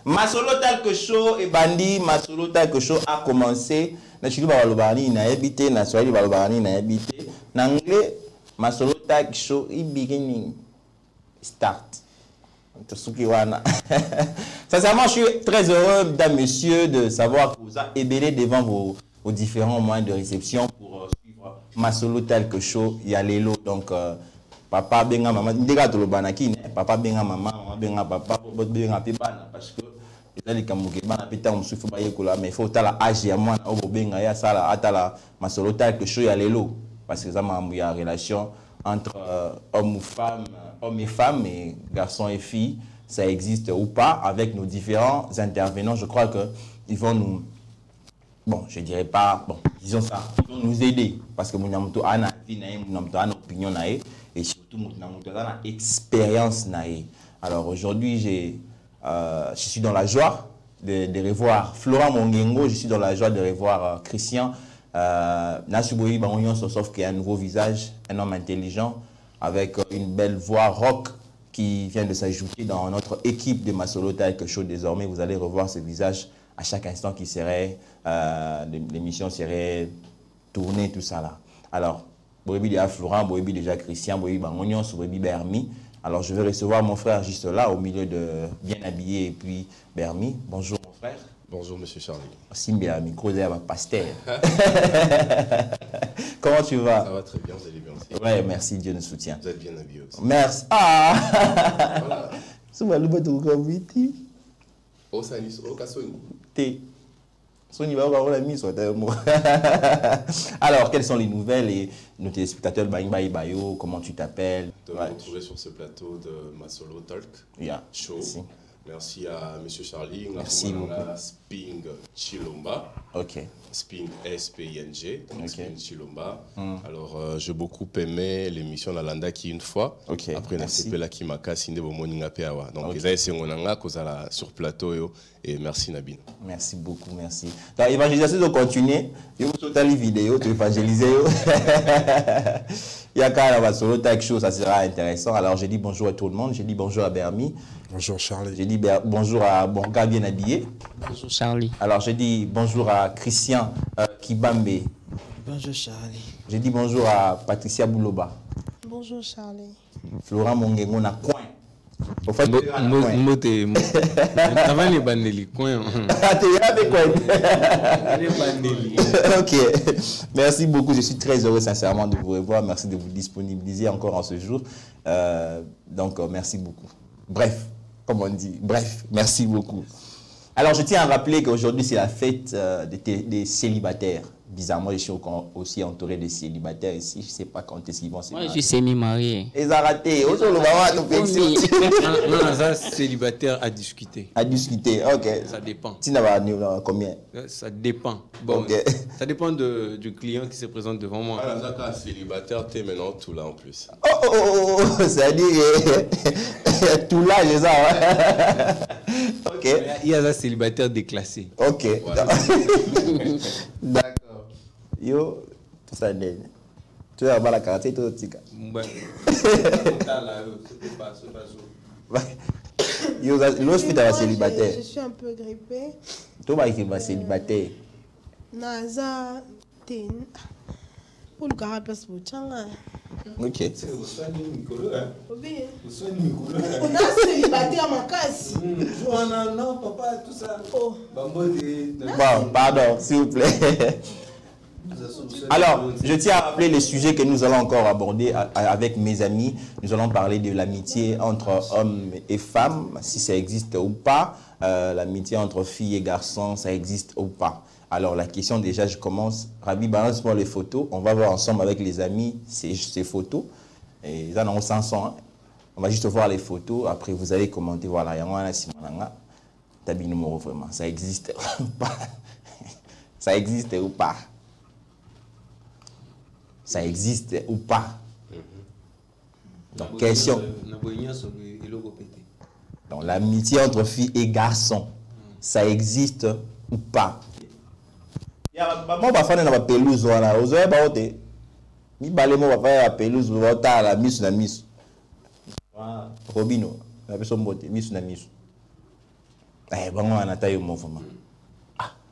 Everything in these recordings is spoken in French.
Masolo Talk Show et Bandi, Masolo Talk Show a commencé. Na Chili Balobani na habité, na Swahili Balobani na habité. Na anglais, Masolo Talk Show et beginning start. Sincèrement, je suis très heureux, mesdames, messieurs, de savoir que vous avez ébélé devant vos différents moyens de réception pour suivre Masolo Talk Show. Il y a Lélo, donc papa benga maman, papa benga maman, maman benga papa, benga pépana, parce que les Kamoukéban, mais il faut que la âge à moi, au benga ya sala, atala Masolo Talk Show, il y a Lélo, parce que ça m'a il y a relation entre hommes et femmes, et garçons et filles, ça existe ou pas, avec nos différents intervenants. Je crois qu'ils vont nous, bon, je dirais pas, bon, disons ça, ils vont nous aider, parce que nous avons une opinion, et surtout nous avons une expérience. Alors aujourd'hui, je suis dans la joie de revoir Florent Mongengo, je suis dans la joie de revoir Christian. Sauf qu'il y a un nouveau visage, un homme intelligent avec une belle voix rock qui vient de s'ajouter dans notre équipe de Masolo Talk Show. Désormais, vous allez revoir ce visage à chaque instant qui serait, l'émission serait tournée, tout ça là. Alors, Boébi déjà Florent, Boébi déjà Christian, Boébi Bangonion, Boébi Bermi. Alors, je vais recevoir mon frère juste là, au milieu de bien habillé, et puis Bermi. Bonjour mon frère. Bonjour, monsieur Charlie. Simba, micro de pasteur. Comment tu vas? Ça va très bien, vous allez bien aussi. Ouais, merci, Dieu nous soutient. Vous êtes bien habillé aussi. Merci. Ah! Voilà. Alors, quelles sont les nouvelles et nos téléspectateurs, comment tu t'appelles? De me retrouver sur ce plateau de Masolo Talk Show. Merci. Merci à M. Charlie. Merci beaucoup. Sping Chilomba. Ok. Sping S-P-I-N-G. Okay. Sping Chilomba. Alors, j'ai beaucoup aimé l'émission Lalanda qui une fois. Okay. Après, on a fait la Kimaka, Sinde Bomoninga Peawa. Donc, ils ont essayé sur plateau. Et merci Nabine. Merci beaucoup, merci. Donc, l'évangélisation doit continuer. Je vous tourne les vidéos, tu évangéliser. Il y a quand même Masolo Talk Show, ça sera intéressant. Alors, j'ai dit bonjour à tout le monde. J'ai dit bonjour à Bermi. Bonjour Charlie. J'ai dit bonjour à Bonga bien habillé. Bonjour Charlie. Alors, j'ai dit bonjour à Christian Kibambe. Bonjour Charlie. J'ai dit bonjour à Patricia Bouloba. Bonjour Charlie. Florent Mongengo na coin. Au fait, ok. Merci beaucoup. Je suis très heureux sincèrement de vous revoir. Merci de vous disponibiliser encore en ce jour. Donc, merci beaucoup. Bref, comme on dit. Bref, merci beaucoup. Alors, je tiens à rappeler qu'aujourd'hui, c'est la fête des célibataires. Bizarrement, je suis aussi entouré de célibataires ici. Je ne sais pas quand est-ce qu'ils vont se marier. Moi, je suis semi-marié. Ils ont raté. Non, célibataire à discuter. À discuter, ok. Ça dépend. Tu n'as combien? Ça dépend. Bon, okay. Ça dépend du client qui se présente devant moi. Ah, célibataire, tu es maintenant tout là en plus. Oh, c'est-à-dire tout là, c'est ça. Ok. Il y a un célibataire déclassé. Ok. D'accord. Yo, tout ça n'est. Tu as la carte, tout tika. Yo, l'autre fille est célibataire. Je suis un peu grippée. Toi, tu es célibataire. Naza Tin. Pour le caractère, ok. On a célibataire à ma casse. Non, papa, tout ça. Oh. Bon, pardon, s'il vous plaît. Alors, je tiens à rappeler les sujets que nous allons encore aborder avec mes amis. Nous allons parler de l'amitié entre hommes et femmes, si ça existe ou pas. L'amitié entre filles et garçons, ça existe ou pas. Alors, la question déjà, je commence. Rabi, balance-moi les photos. On va voir ensemble avec les amis ces photos. Et là, on s'en sent. On va juste voir les photos. Après, vous allez commenter. Voilà, il y a un Simonanga. Tabi numéro vraiment. Ça existe ou pas? Ça existe ou pas? Ça existe ou pas? Donc, question. Donc, l'amitié entre filles et garçons, ça existe ou pas? Maman va faire une pelouse, voilà. Vous avez pas voté. Mi balé, moi, va faire la pelouse, va faire la mise, la mise. Robino. La personne botte, misu na misu. Eh, bon, on a taillé au mouvement.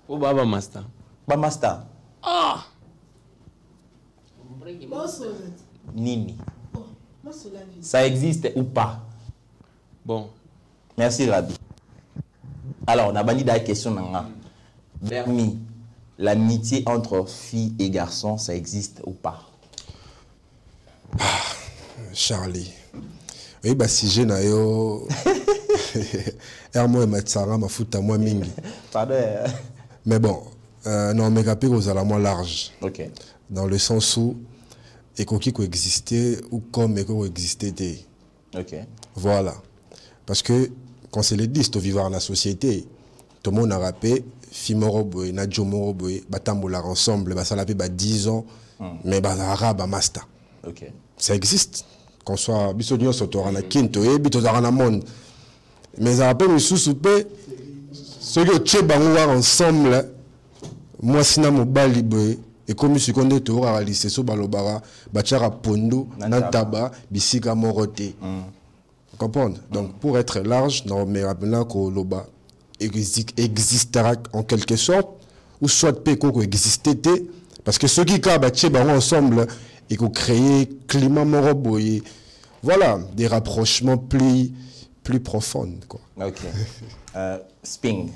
Oh, Baba Master. Ba master. Nini. Ça existe ou pas? Bon. Merci, Rabi. Alors, on a banni la question. Bermi, l'amitié entre filles et garçons, ça existe ou pas? Charlie. Oui, bah si j'ai nayo. Hermo et Matsara m'a foutu à moi mingi. Pardon. Mais bon, non, mais rapide aux alamans large. Ok. Dans le sens où, et qui coexister ou comme et coexister. Ok. Voilà. Parce que, quand c'est les 10, tu vivre dans la société, tout le monde a rappé, Fimoroboy, Nadjo Moroboy, Batambola ensemble, ça l'a fait 10 ans, mais arabe, master. Ok. Ça existe. Qu'on soit bisogno sotorana quinto et bitozarana monde. Mais ça rappelle sous soupé ceux qui tchébangouar ensemble. Moi sina mobali boy et comme je connais tout à lycée so balobara bachara pondo nantaba bisika moroté. Comprendre. Donc pour être large dans mes rappelants que loba existera en quelque sorte ou soit peko existait parce que ceux qui tchébangouar ensemble et qu'on crée climat moroboyé. Voilà, des rapprochements plus profonds. Quoi. Ok. Sping,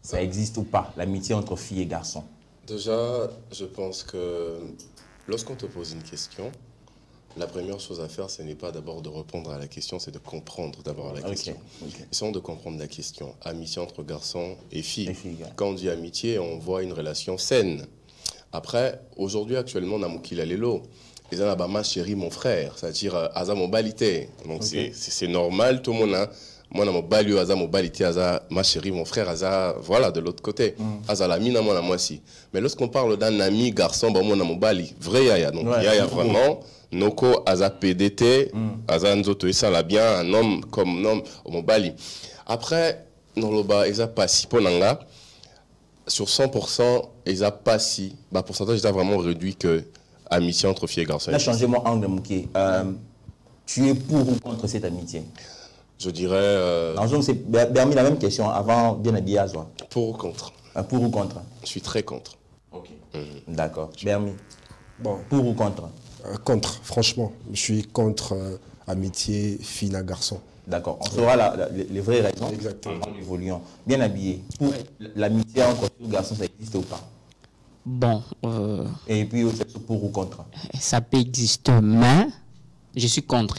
ça existe ou pas, l'amitié entre filles et garçons? Déjà, je pense que lorsqu'on te pose une question, la première chose à faire, ce n'est pas d'abord de répondre à la question, c'est de comprendre d'abord la question. Okay. Essayons de comprendre la question. Amitié entre garçons et filles. Ouais. Quand on dit amitié, on voit une relation saine. Après, aujourd'hui, actuellement, on a Moukila Lelo. Et on a ma chérie, mon frère, c'est-à-dire Aza Mobalité. Donc c'est normal, tout le monde a. Moi, on a Mobali, Aza Mobalité, Aza ma chérie, mon frère, Aza, voilà, de l'autre côté. Aza la mine, moi, moi aussi. Mais lorsqu'on parle d'un ami, garçon, bon, moi, on a Mobali. Vrai Yaya. Donc, Yaya, vraiment, Noko, Aza PDT, Aza Nzoto, et ça, là, bien, un homme comme un homme, au Mobali. Après, Noloba, Eza Passi, Ponanga. Sur 100%, ils n'ont pas si. Le pourcentage est vraiment réduit que amitié entre filles et garçons. Là, changez-moi angle, Mouké. Tu es pour ou contre cette amitié? Je dirais. C'est Bermi la même question avant bien habillé à soi. Pour ou contre? Pour ou contre? Je suis très contre. Ok. D'accord. Bermi. Bon. Pour ou contre? Contre, franchement. Je suis contre amitié fille à garçon. D'accord. On saura les vraies raisons. Exactement. En évoluant. Bien habillé. Pour l'amitié entre filles et garçons, ça existe ou pas? Bon. Et puis, pour ou contre? Ça peut exister, mais je suis contre.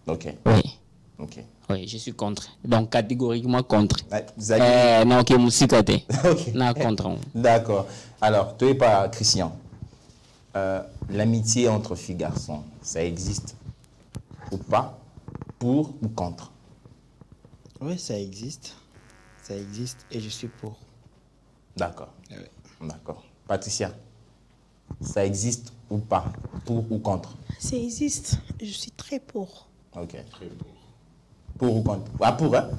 Ok. Oui. Ok. Oui, je suis contre. Donc, catégoriquement contre. Non, ok, moussikate. Non, contre. D'accord. Alors, tu es pas Christian. L'amitié entre filles et garçons, ça existe ou pas? Pour ou contre? Oui, ça existe. Ça existe et je suis pour. D'accord. Oui. D'accord. Patricia, ça existe ou pas? Pour ou contre? Ça existe. Je suis très pour. Ok. Très pour. Pour ou contre? Ah, pour, hein?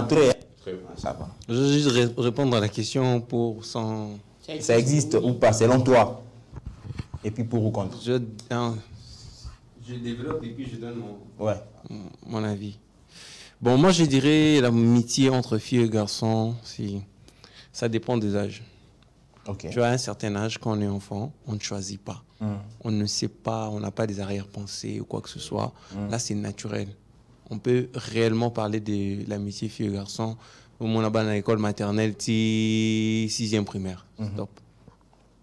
Très. Très pour. Ça va. Je vais juste répondre à la question pour sans... Ça existe ou pas, selon toi? Et puis pour ou contre? Je développe et puis je donne mon avis. Bon, moi je dirais l'amitié entre filles et garçons, ça dépend des âges. Okay. Tu as un certain âge, quand on est enfant, on ne choisit pas. On ne sait pas, on n'a pas des arrière-pensées ou quoi que ce soit. Là, c'est naturel. On peut réellement parler de l'amitié filles et garçons. Au moment où on a à l'école maternelle, 6e primaire. Stop.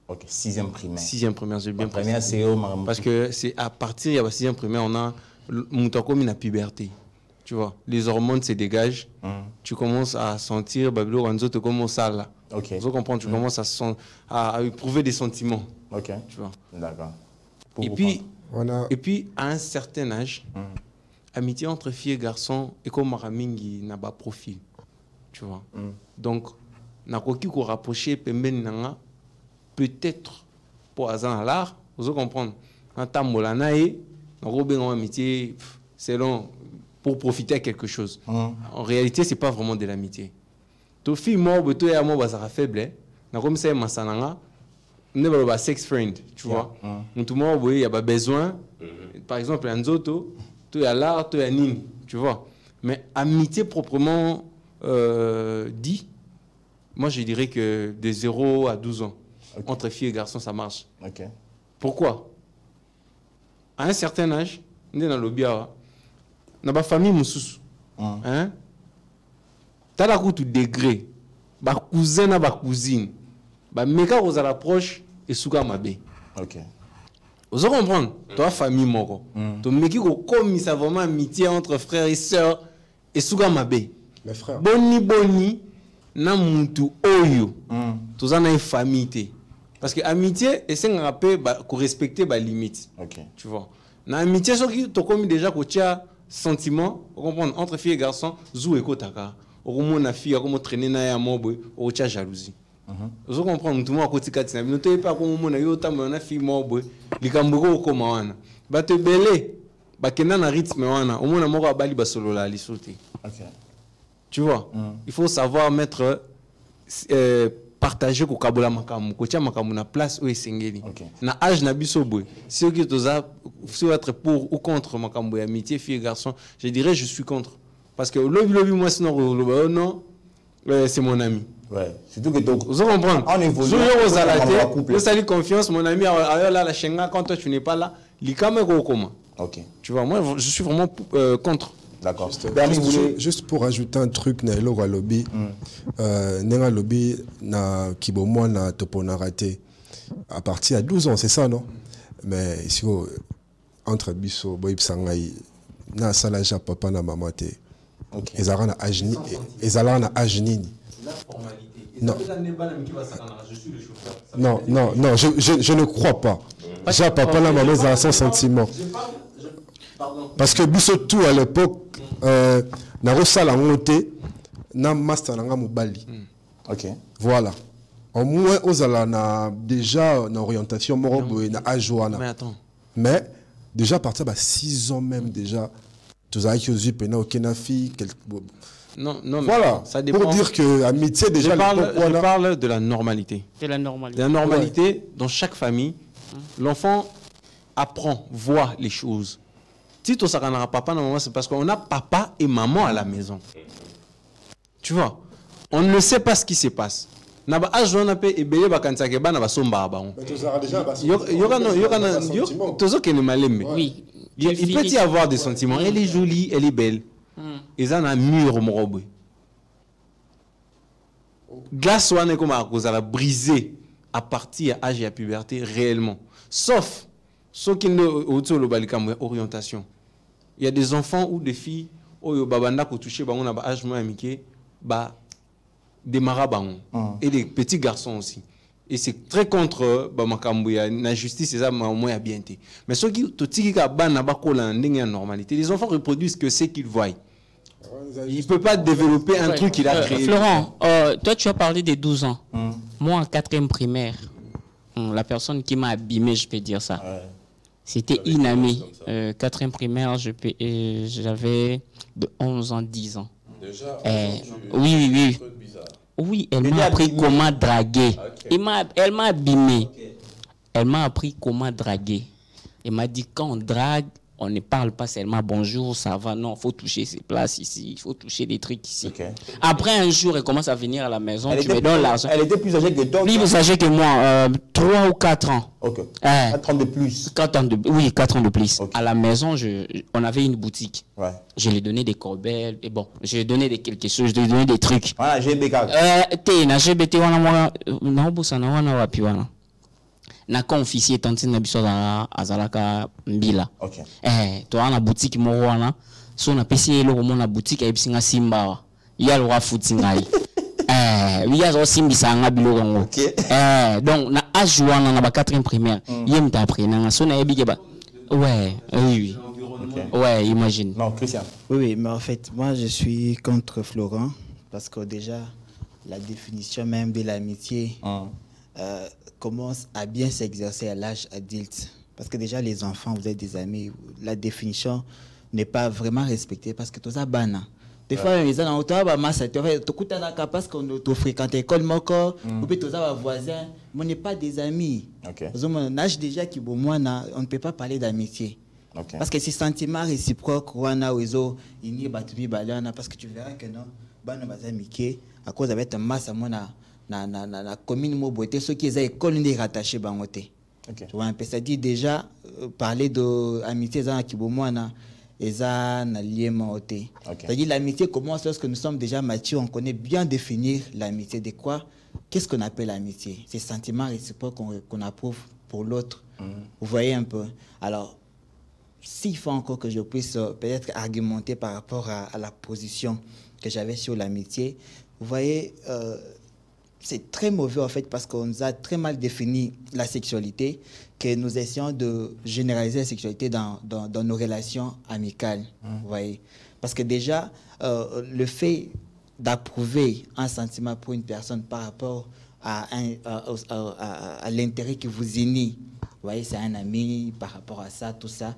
Ok, 6e primaire. 6e primaire, j'ai bien précisé. C'est au parce que c'est à partir de la 6e primaire, on a la puberté. Tu vois, les hormones se dégagent. Tu commences à sentir, Babylon Ranzo te commence à là. Ok. Tu comprends, tu commences à éprouver des sentiments. Ok. Tu vois. D'accord. Et puis, à un certain âge, amitié entre filles et garçons, et comme Maramingi n'a pas profil. Tu vois. Donc, n'a pas pu rapprocher peut-être pour hasard l'art, vous comprenez. En tambolanae, on amitié selon pour profiter à quelque chose. En réalité, c'est pas vraiment de l'amitié. To fille moi beto ya moi ça faible, na comme ça masananga, ne pas sex friend, tu vois. Tout le monde il y a besoin. Par exemple, un zoto, tu as l'art, tu as nini. tu vois. Mais amitié proprement dit, moi je dirais que de 0 à 12 ans, entre filles et garçons, ça marche. Pourquoi? À un certain âge, on est dans le bien, dans ma famille, hein? T'as la route degré, ma cousin na ma cousine, ma méga aux à l'approche et souka ma bé. Vous allez comprendre, toi famille moko, ton mec qui comme ça vraiment amitié entre frères et sœurs et souka ma bé. Mes frères. Boni na muntu oyo, tous en une famille. Parce que amitié, c'est un rappel qu'on respecte les limites. Tu vois. Dans l'amitié, tu as commis déjà que tu as sentiment, entre filles et garçons, zou et kotaka. Au moment où fille, comment traîner na ya mobo, ou tu as jalousie. Vous comprenez, tout le monde a côté katina. Nous ne pas comment on a eu autant de filles mobo, les cambouros comme wana. Bah te belé, bah kena na rythme wana. Au moins on a mort à bali basolo la lisoté. Tu vois. Il faut savoir mettre partager ko kabola makamu ko tia makamu na place où esengeli na âge na biso boy si qui toza si être pour ou contre makamu ya amitié fille et garçon je dirais je suis contre parce que lobby moi sinon non c'est mon ami surtout que vous comprenez on évolue aux alaté vous salut confiance mon ami là la chenga quand toi tu n'es pas là likama ko comment tu vois moi je suis vraiment contre. D'accord. Juste pour ajouter un truc, Nailo Lobby, Nenga Lobby na Kibomo na Topona raté à partir de 12 ans, c'est ça, non? Mais ici, entre Bisso, Boïb Sangaï, na Salaja papa na maman te. Ils ont na Ajni, ils ont na Ajni. Non. Non, je ne crois pas. Déjà papa na maman ils ont son sentiment. Parce que Bisso tout à l'époque. Na rosala ngote na master nanga mobali. Voilà. Au moins ozala na déjà na orientation morobo na ajoana. Mais attends. Mais déjà à partir de 6 ans même déjà tous aïe que pena aucune fille non voilà, ça dépend. pour dire que amitié déjà je parle de la normalité. De la normalité. De la normalité dans chaque famille, l'enfant apprend, voit les choses. Si tu as papa, c'est parce qu'on a papa et maman à la maison. Tu vois, on ne sait pas ce qui se passe. Il peut y avoir des sentiments. Elle est jolie, elle est belle. Ils en ont mûr au morobo. Glace ou comme à cause à briser à partir de l'âge et à la puberté réellement. Sauf ceux qui ont orientation. Il y a des enfants ou des filles qui babanda ko toucher bango na âge moins amiqué ba des marabango et des petits garçons aussi. Et c'est très contre makambo ya na justice ça moins bien été. Mais ceux qui totiki ka bana ba ko la ndenge normalité. Les enfants reproduisent que c'est qu'ils voient. Il ne peut pas développer un truc qu'il a créé. Florent, toi tu as parlé des 12 ans. Moi en 4e primaire, la personne qui m'a abîmé, je peux dire ça. C'était une amie. 4e primaire, j'avais de 11 ans, 10 ans. Déjà, oui. Oui, elle m'a appris comment draguer. Elle m'a abîmé. Elle m'a appris comment draguer. Elle m'a dit quand on drague, on ne parle pas seulement bonjour, ça va. Non, il faut toucher ces places ici, il faut toucher des trucs ici. Après un jour, elle commence à venir à la maison, tu me donnes l'argent. Elle était plus âgée que toi? Plus âgée que moi, 3 ou 4 ans. 4 ans de plus. 4 ans de plus. À la maison, on avait une boutique. Je lui ai donné des corbeilles, et bon, je lui ai donné quelque chose, je lui ai donné des trucs. Voilà, GBK. GBT, na officier tantine na biso za azalaka mbila to ana boutique mo wana so na pesi eloko mo na boutique ebisinga simba ya lo afuti ngai ya zo simbisa nga biloko ngo donc na âge wana na ba 4e primaire yem ta apprenant so na ebike ba oui imagine. Non, Christian. Oui, mais en fait moi je suis contre Florent parce que déjà la définition même de l'amitié commence à bien s'exercer à l'âge adulte. Parce que déjà, les enfants, vous êtes des amis, la définition n'est pas vraiment respectée parce que tout ça, bana. Des fois, les gens ont parce qu'on fréquente l'école, ou puis tout ça, voisin, mais on n'est pas des amis. On âge déjà qui, bon, moi, on ne peut pas parler d'amitié. Okay. Parce que ces sentiments réciproques, parce que tu verras que non, à cause de cette masse, la commune Moboté, ceux qui ont école n'est rattaché bangote. Tu vois un peu, ça dit déjà parler d'amitié dans Kibomwana et ça n'a lié maoté. C'est-à-dire l'amitié commence lorsque nous sommes déjà matures, on connaît bien définir l'amitié de quoi. Qu'est-ce qu'on appelle l'amitié? Ces sentiments réciproques qu'on approuve pour l'autre. Vous voyez un peu. Alors, s'il faut encore que je puisse peut-être argumenter par rapport à la position que j'avais sur l'amitié, vous voyez, c'est très mauvais en fait parce qu'on nous a très mal défini la sexualité, que nous essayons de généraliser la sexualité dans nos relations amicales. Vous voyez, parce que déjà, le fait d'approuver un sentiment pour une personne par rapport à l'intérêt qui vous unit, vous voyez, c'est un ami, par rapport à ça, tout ça,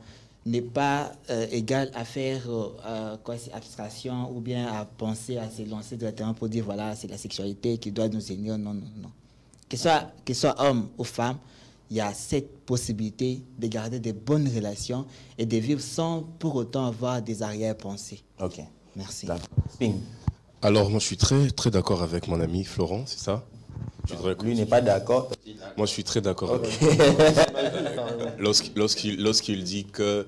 n'est pas égal à faire abstraction ou bien à penser, à se lancer directement pour dire voilà, c'est la sexualité qui doit nous unir. Non, non, non. Que ce soit homme ou femme, il y a cette possibilité de garder de bonnes relations et de vivre sans pour autant avoir des arrière-pensées. Ok. Merci. Alors, moi, je suis très, très d'accord avec mon ami Florent, c'est ça? Lui n'est pas d'accord. Moi, je suis très d'accord avec lui. Lorsqu'il dit que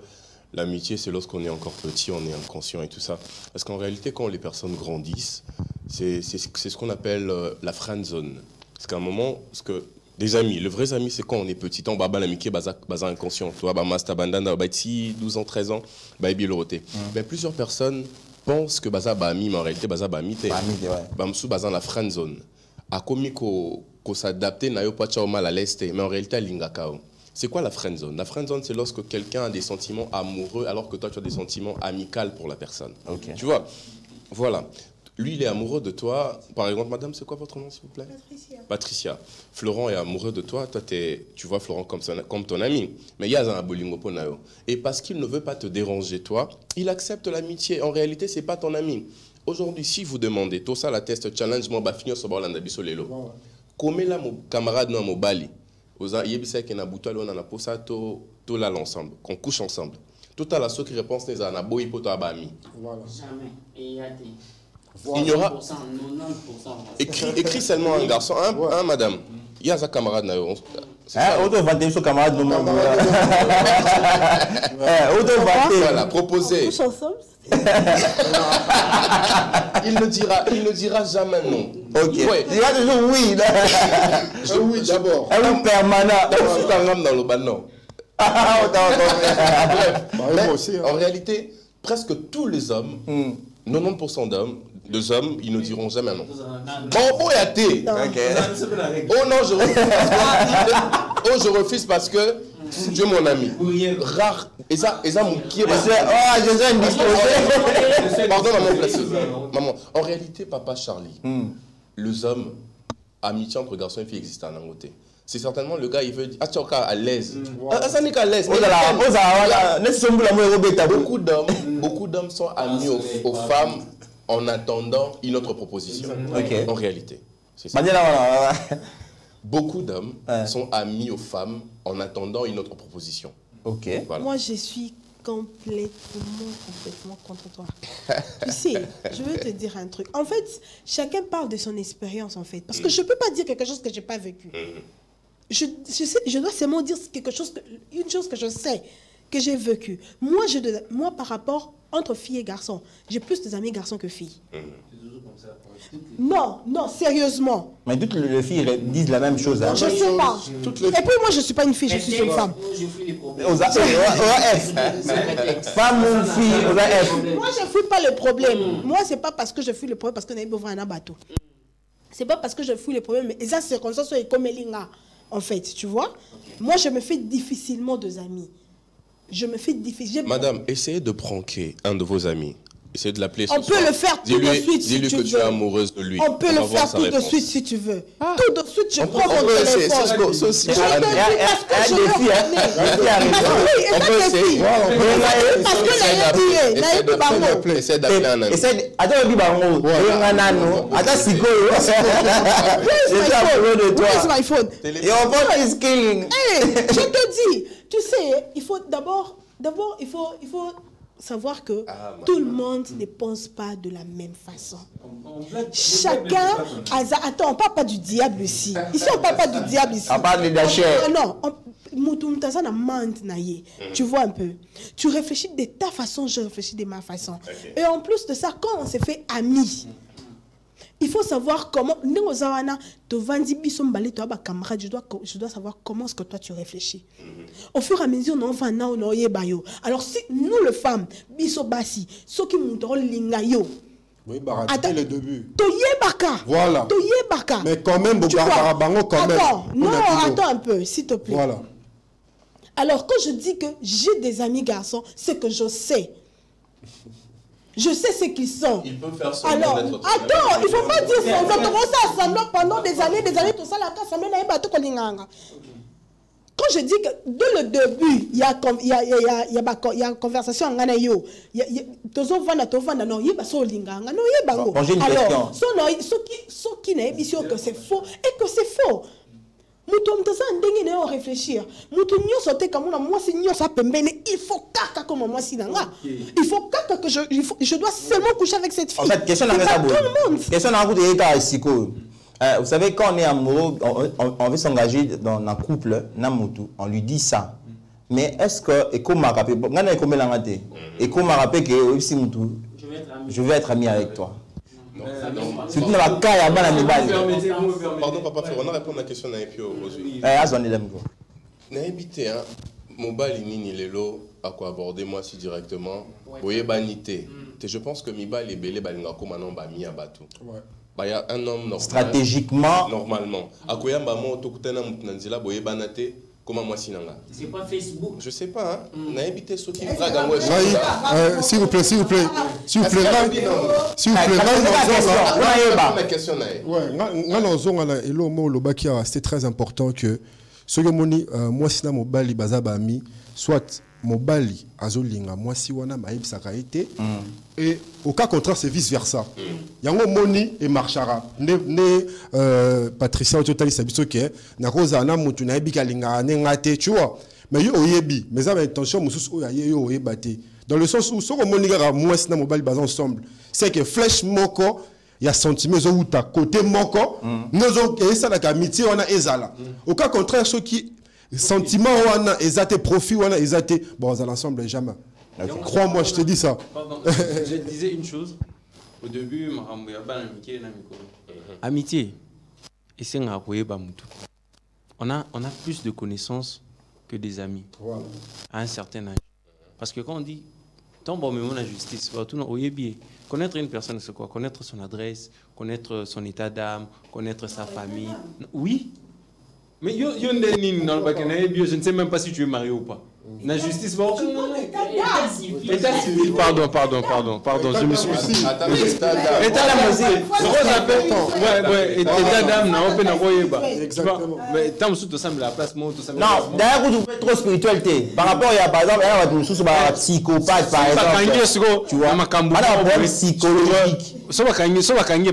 l'amitié, c'est lorsqu'on est encore petit, on est inconscient et tout ça. Parce qu'en réalité, quand les personnes grandissent, c'est ce qu'on appelle la friend zone. Parce qu'à un moment, des amis, le vrai ami, c'est quand on est petit. On va l'amitié, baza inconscient. Tu vois, masta bandana, 12 ans, 13 ans, mais plusieurs personnes pensent que baza ami, mais en réalité, baza ami, bamsou baza la friend zone. A commis qu'on s'adapte, n'a pas de mal à l'est, mais en réalité, l'ingakao. C'est quoi la friendzone? La friendzone, c'est lorsque quelqu'un a des sentiments amoureux alors que toi, tu as des sentiments amicaux pour la personne. Okay. Tu vois? Voilà. Lui, il est amoureux de toi. Par exemple, madame, c'est quoi votre nom, s'il vous plaît? Patricia. Patricia. Florent est amoureux de toi. Toi, tu vois Florent comme ton ami. Mais il y a un bolingo ponao. Et parce qu'il ne veut pas te déranger, toi, il accepte l'amitié. En réalité, ce n'est pas ton ami. Aujourd'hui, si vous demandez, tout ça, la test challenge, moi, je vais finir sur le bisolelo. Comme là, mon camarade, non, mon bali, il y a des gens qui ont l'ensemble, qu'on couche ensemble. Tout à la seule réponse, c'est un aboy pour toi, ami. Jamais. Il y aura. Écrit seulement un garçon, un madame. Il y a un camarade. Auto-vanter son camarade. Voilà, proposé. Il ne dira jamais non. Ok. Ouais. Il dira toujours oui. Oui, d'abord. Un oui permanent. Dans le banon. Bref. En réalité, presque tous les hommes, 90% d'hommes, ils ne diront jamais non. Oh, non, je refuse parce que Dieu mon ami. Rare. Et ça mon qui est. Je suis indisposé. Pardon, maman, place. Maman, en réalité, papa Charlie, les hommes, amitié entre garçons et filles existent en côté. C'est certainement le gars, il veut dire, tu es à l'aise. Ça n'est qu'à l'aise. Beaucoup d'hommes sont amis aux femmes en attendant une autre proposition. En réalité. C'est ça. Beaucoup d'hommes sont amis aux femmes en attendant une autre proposition. Voilà. Moi, je suis complètement contre toi. Tu sais, je veux te dire un truc. En fait, chacun parle de son expérience, en fait. Parce que je ne peux pas dire quelque chose que je n'ai pas vécu. Je dois seulement dire une chose que je sais, que j'ai vécu. Moi, par rapport entre filles et garçons, j'ai plus d'amis garçons que filles. Non, sérieusement. Mais toutes les filles disent la même chose. Hein. Je ne sais pas. Et puis moi, je ne suis pas une fille, je suis une femme. Femme ou fille, moi, je ne fuis pas le problème. Moi, ce n'est pas parce que je fuis le problème, parce qu'on a besoin d'un bateau. Ce n'est pas parce que je fuis le problème, mais ça, c'est comme ça, c'est comme Elinga, en fait, tu vois. Moi, je me fais difficilement des amis. Je me fais difficile. Madame, essayez de pranker un de vos amis Essaye de l'appeler. On peut le faire tout de suite si tu veux. Dis-lui que tu es amoureuse de lui. On peut le faire tout de suite si tu veux. Tout de suite, je prends mon téléphone. Je te dis parce que je le connais. On peut essayer. Parce que essaie d'appeler un ami. Attends, Where's my phone? Your phone is killing. Je te dis, tu sais, il faut d'abord, il faut savoir que tout le monde ne pense pas de la même façon. Chacun, attends, on parle pas du diable ici. Ici, on parle pas du diable ici. On parle de la chair. Non, tu vois un peu. Tu réfléchis de ta façon, je réfléchis de ma façon. Okay. Et en plus de ça, quand on s'est fait amis, il faut savoir comment. Je dois savoir comment est-ce que toi tu réfléchis. Au fur et à mesure, on va alors si nous les femmes, bisobasi, ceux qui montrent l'ingayo. Oui, attends, le début. Voilà. Mais quand même, attends un peu, s'il te plaît. Voilà. Alors, quand je dis que j'ai des amis garçons, c'est que je sais. Je sais ce qu'ils sont. Il peut faire semblant. Alors, attends, il ne faut pas dire semblant. On s'est semblant pendant des années, tout ça, là, semblant, quand je dis que dès le début, il y a une conversation, j'ai une question. Alors, ceux qui n'ont pas que c'est faux, et que c'est faux. Il faut que je dois seulement coucher avec cette fille. En fait, question vous savez, quand on est amoureux, on veut s'engager dans un couple, on lui dit ça. Mais est-ce que, je veux être ami avec toi. Pardon, papa, on a répondu à la question d'un épi aujourd'hui. N'habitez, Mobali Nini Lelo, à quoi aborder moi si directement. Boye Banité. Je pense que Mibali est belé, Balingako, maintenant, Bami Abatou. Il y a un homme normal. Stratégiquement. Normalement. À quoi y'a Bamo, Tokutana Moutnanzila, Boye Banate, comment moi Sinanga. C'est pas Facebook. Je sais pas, hein. N'habitez ceux qui me s'il vous plaît, s'il vous plaît. S'il vous plaît, c'est très important que ce que moi si mobali bazabami soit mobali azolinga moi si wana maïb sakaité et au cas contraire c'est vice versa. Yango moni et marchara ne Patricia Ototali sabiso ke na koza na mutu na yebi kalinga ngate tu vois mais yo oyebi mais ça intention mususu oyaye yo oyebate dans le sens où ce que moni ga moi si na mobali baz ensemble c'est que flèche moko il y a sentiment où ta côté moko nous et ça la amitié on a ezala au cas contraire ceux qui sentiment on a ezate profit on a ezate bon dans l'ensemble jamais crois-moi je te dis ça. Pardon, je disais une chose au début amitié et c'est on a plus de connaissances que des amis à un certain âge parce que quand on dit tant bon mais on a justice connaître une personne, c'est quoi? Connaître son adresse, connaître son état d'âme, connaître sa famille. Oui. Mais je ne sais même pas si tu es marié ou pas. La justice va. État civil. Pardon, je me suis dit. État d'âme aussi. Ouais, état d'âme, on peut n'avoir exactement. Mais tant que tout ça me la place, moi, tout ça. Non, d'ailleurs, vous êtes trop spiritualité. Par rapport à, par exemple, il y a un psychopathe, par exemple. Tu vois, un problème psychologique.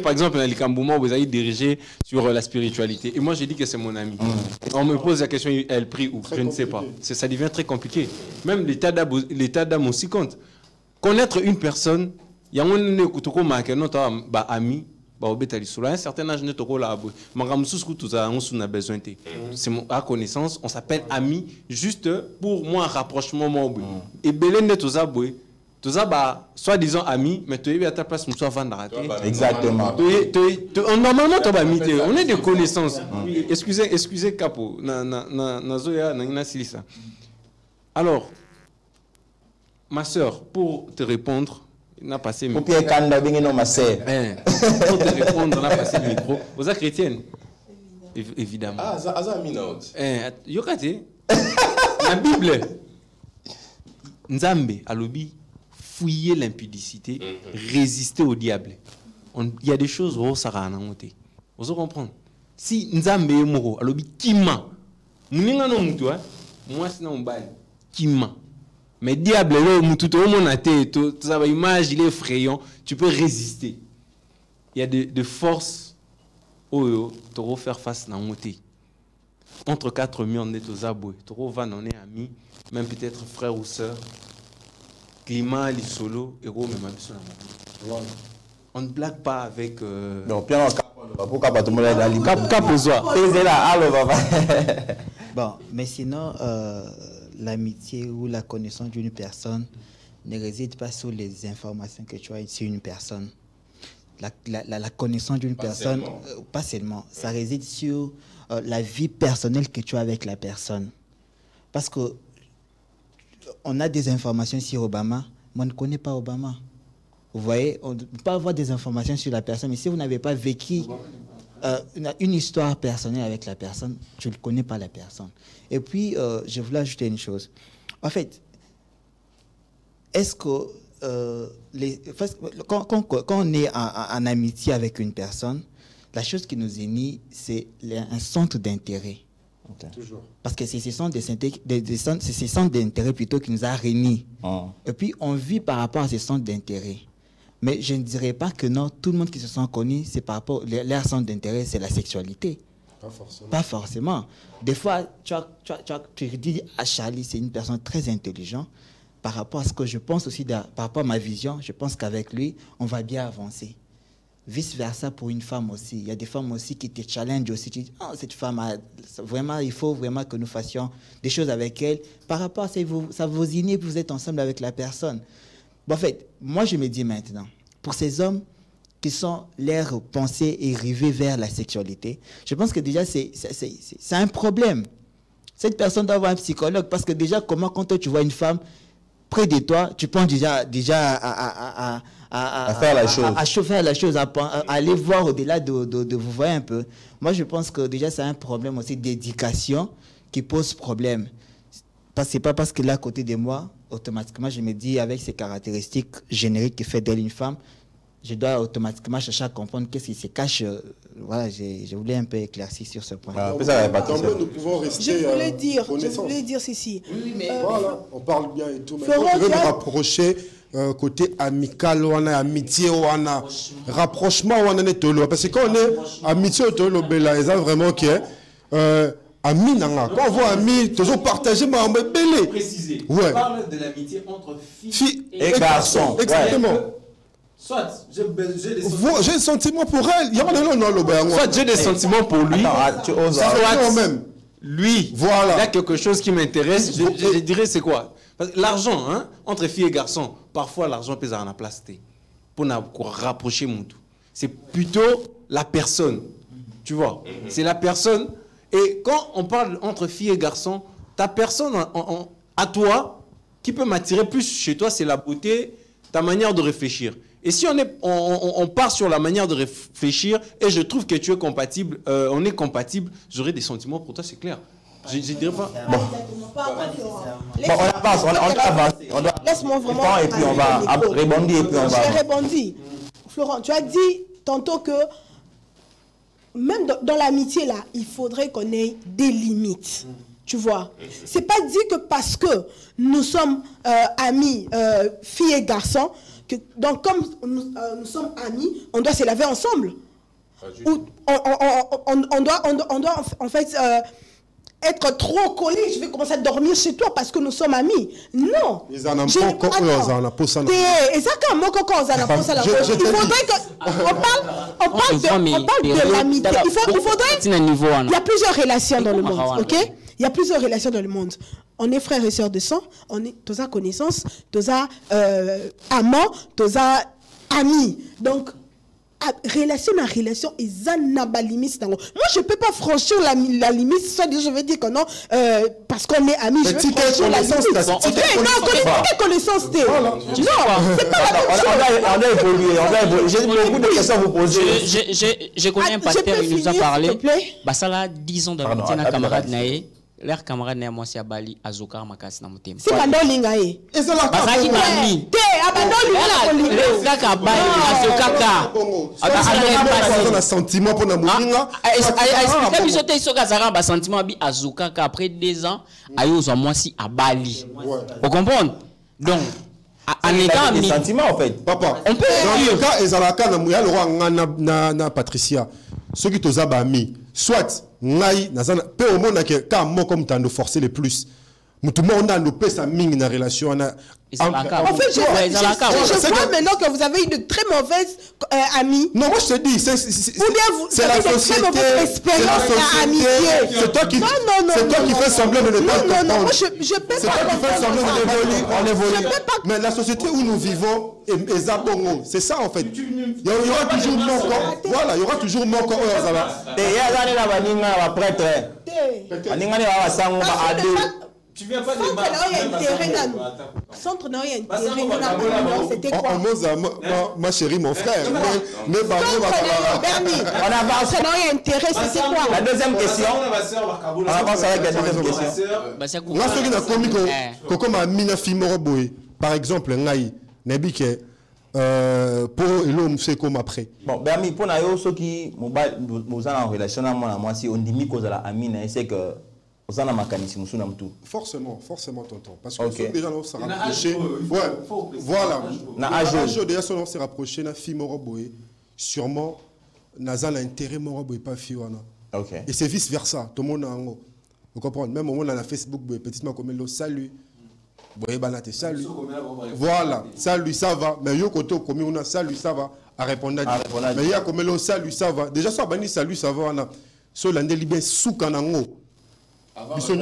Par exemple, les Kambouma, vous avez dirigé sur la spiritualité. Et moi, j'ai dit que c'est mon ami. On me pose la question, elle prie ou je ne sais pas. Ça devient très compliqué. Même l'état d'âme aussi compte. Connaître une personne, il y a un ami, à un certain âge, c'est à connaissance, on s'appelle ami juste pour moi un rapprochement. Et Belén soi-disant ami, mais tu es à ta place, nous sommes exactement. Normalement, on est des connaissances. Excusez, Capo. Alors, ma soeur, pour te répondre, on a passé le micro. Pour te répondre, on a passé le micro. Vous êtes chrétienne? Évidemment. Ah, ça a mis Yokate, la Bible, Nzambe, alobi, fouiller l'impudicité, résister au diable. Il y a des choses où ça va monter. Vous comprenez? Si Nzambe est mort, alors Kima. Mouninga no mutu, moi c'est non bal. Kima. Mais diable, là, mutu to mon até, tout ça va image, il est effrayant. Tu peux résister. Il y a de forces où tu vas faire face à monter. Entre 4 murs, on est aux aboués. Tu vas on est amis, même peut-être frère ou sœur. Climat, les solos, héros, même sur la montagne. On ne blague pas avec. Non, bien pourquoi pas tout le monde est dans cap Bon, mais sinon, l'amitié ou la connaissance d'une personne ne réside pas sur les informations que tu as sur une personne. La connaissance d'une personne, pas seulement, ça réside sur la vie personnelle que tu as avec la personne. Parce que on a des informations sur Obama, mais on ne connaît pas Obama. Vous voyez, on peut pas avoir des informations sur la personne, mais si vous n'avez pas vécu une histoire personnelle avec la personne, tu ne connais pas la personne. Et puis, je voulais ajouter une chose. En fait, est-ce que quand on est en amitié avec une personne, la chose qui nous unit, c'est un centre d'intérêt. Okay. Toujours. Parce que c'est ce centre d'intérêt plutôt qui nous a réunis. Et puis, on vit par rapport à ces centres d'intérêt. Mais je ne dirais pas que non, tout le monde qui se sent connu, c'est par rapport, leur centre d'intérêt, c'est la sexualité. Pas forcément. Pas forcément. Des fois, tu dis à Charlie, c'est une personne très intelligente. Par rapport à ce que je pense aussi, par rapport à ma vision, je pense qu'avec lui, on va bien avancer. Vice-versa pour une femme aussi. Il y a des femmes aussi qui te challengent aussi. Tu dis, oh, cette femme, vraiment, il faut vraiment que nous fassions des choses avec elle. Par rapport à ça, ça vous unit, vous êtes ensemble avec la personne. Bon, en fait, moi, je me dis maintenant, pour ces hommes qui sont leurs pensées et rivés vers la sexualité, je pense que déjà, c'est un problème. Cette personne doit avoir un psychologue parce que déjà, comment quand tu vois une femme près de toi, tu penses déjà à faire la chose. À faire la chose, à aller voir au-delà de vous voyez un peu. Moi, je pense que déjà, c'est un problème aussi d'éducation qui pose problème. C'est pas parce qu'elle est à côté de moi, automatiquement, je me dis, avec ses caractéristiques génériques qui fait d'elle une femme, je dois automatiquement chercher à comprendre qu'est-ce qui se cache. Voilà, je voulais un peu éclaircir sur ce point. Nous pouvons rester. Je voulais dire ceci. Oui, mais voilà, on parle bien et tout. Mais on devrait me rapprocher côté amical, on a amitié, on a rapprochement, on a netolo. Parce que quand on est amitié, on a vraiment qui est. Ami, quand on voit ami, toujours partager, mais on me belé. Préciser. Ouais. On parle de l'amitié entre filles et garçons. Exactement. Ouais. Soit j'ai des sentiments pour elle. Soit j'ai des sentiments pour lui. Soit lui, voilà. Il y a quelque chose qui m'intéresse. Je dirais c'est quoi? L'argent, hein, entre filles et garçons, parfois l'argent peut avoir la place pour rapprocher mon tout. C'est plutôt la personne. Tu vois? C'est la personne. Et quand on parle entre filles et garçons, ta personne à toi, qui peut m'attirer plus chez toi, c'est la beauté, ta manière de réfléchir. Et si on part sur la manière de réfléchir, et je trouve que tu es compatible, on est compatible, j'aurai des sentiments pour toi, c'est clair. Je dirais pas. Bon, on avance, on avance. Laisse-moi vraiment. Et puis on va rebondir. Et puis on va. Je rebondis. Florent, tu as dit tantôt que même dans l'amitié, là, il faudrait qu'on ait des limites. Tu vois, c'est pas dit que parce que nous sommes amis, filles et garçons, donc comme nous sommes amis, on doit se laver ensemble. Ou on doit en fait être trop collés. Je vais commencer à dormir chez toi parce que nous sommes amis. Non. Il faudrait de l'amitié. Il y a plusieurs relations dans le monde, ok? Il y a plusieurs relations dans le monde. On est frères et sœurs de sang, on est tous à connaissance, tous à amants, tous à amis. Donc, relation à relation, ils ont pas limite. Moi, je peux pas franchir la limite. Soit je veux dire que non, parce qu'on est amis, je veux franchir la limite. Non, connaissance. Non, c'est pas la même chose. On doit évoluer. J'ai beaucoup de questions à vous poser. Je connais un pasteur, il nous a parlé. Bah ça là, 10 ans d'amitié, un camarade naé. leur camarade n'est moi si à Bali azoka makasi na motema. C'est pas linga e. Et c'est la Bazaki mami. Te abandon linga Le kaka Bali azokaka. on a sentiment pour na moninga. Expliquer biso te soka zara ba sentiment bi azokaka après 2 ans ayo zo moi si à Bali. Vous comprenez? Donc en étant des sentiments en fait. Papa, on peut dans le cas ezalaka na muya le roi na Patricia. Ceux qui toza ba ami, soit ngai nazana pe au monde que quand moi comme t'as de forcer les plus. Tout le monde a nos sa ming na relation en fait, je vois maintenant que vous avez une très mauvaise amie. Non, moi je te dis, c'est la société. C'est toi qui fais semblant de ne pas comprendre. Non, je peux pas. C'est toi qui fais semblant de l'évoluer. Mais la société où nous vivons est zabongo. C'est ça en fait. Il y aura toujours mon corps. Voilà, il y aura toujours mon corps. Tu viens pas de centre n'a rien intérêt. C'était quoi? Ma chérie, mon frère. Mais on avance. Ça n'a rien intérêt. C'était quoi? La deuxième question. On avance avec la deuxième question. Moi, ce qui a commis que ma mina fimoroboé, par exemple, ngai nebike pour l'homme c'est comme après. Bon, ben ami pour nayo ceux qui nous en relation à moi si on dit mi cause à la amine c'est que forcément, tonton. Parce que déjà, on s'est rapproché. Ouais, voilà. Déjà, on s'est rapproché. Na fille Moroboé. Sûrement, Nazan a intérêt Moroboé, pas fille. Et c'est vice versa. Tout le monde a un mot. Vous comprenez? Même au moment où on a Facebook, petitement comme le salut. Salut. Voilà. Salut, ça va. Mais yo koto comme on a salut, ça va. À répondre. Mais il y a comme le salut, ça va. Déjà, ça va. Salut, ça va. So l'andé libé sous kanango. Après,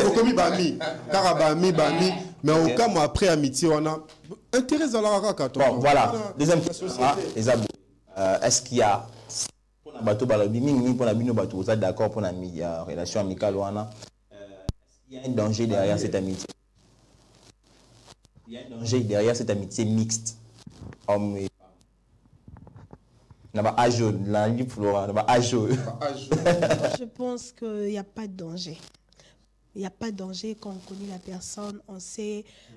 vous commis bami, bami, mais au cas où après amitié, on a intérêt à la raka. Bon, voilà. Deuxième question. Est-ce qu'il y a bateau balabimi pour la bino bateau, vous êtes d'accord pour la relation amicale ou il y a un danger derrière cette amitié? Il y a un danger derrière cette amitié mixte, homme et je pense qu'il n'y a pas de danger. Il n'y a pas de danger quand on connaît la personne,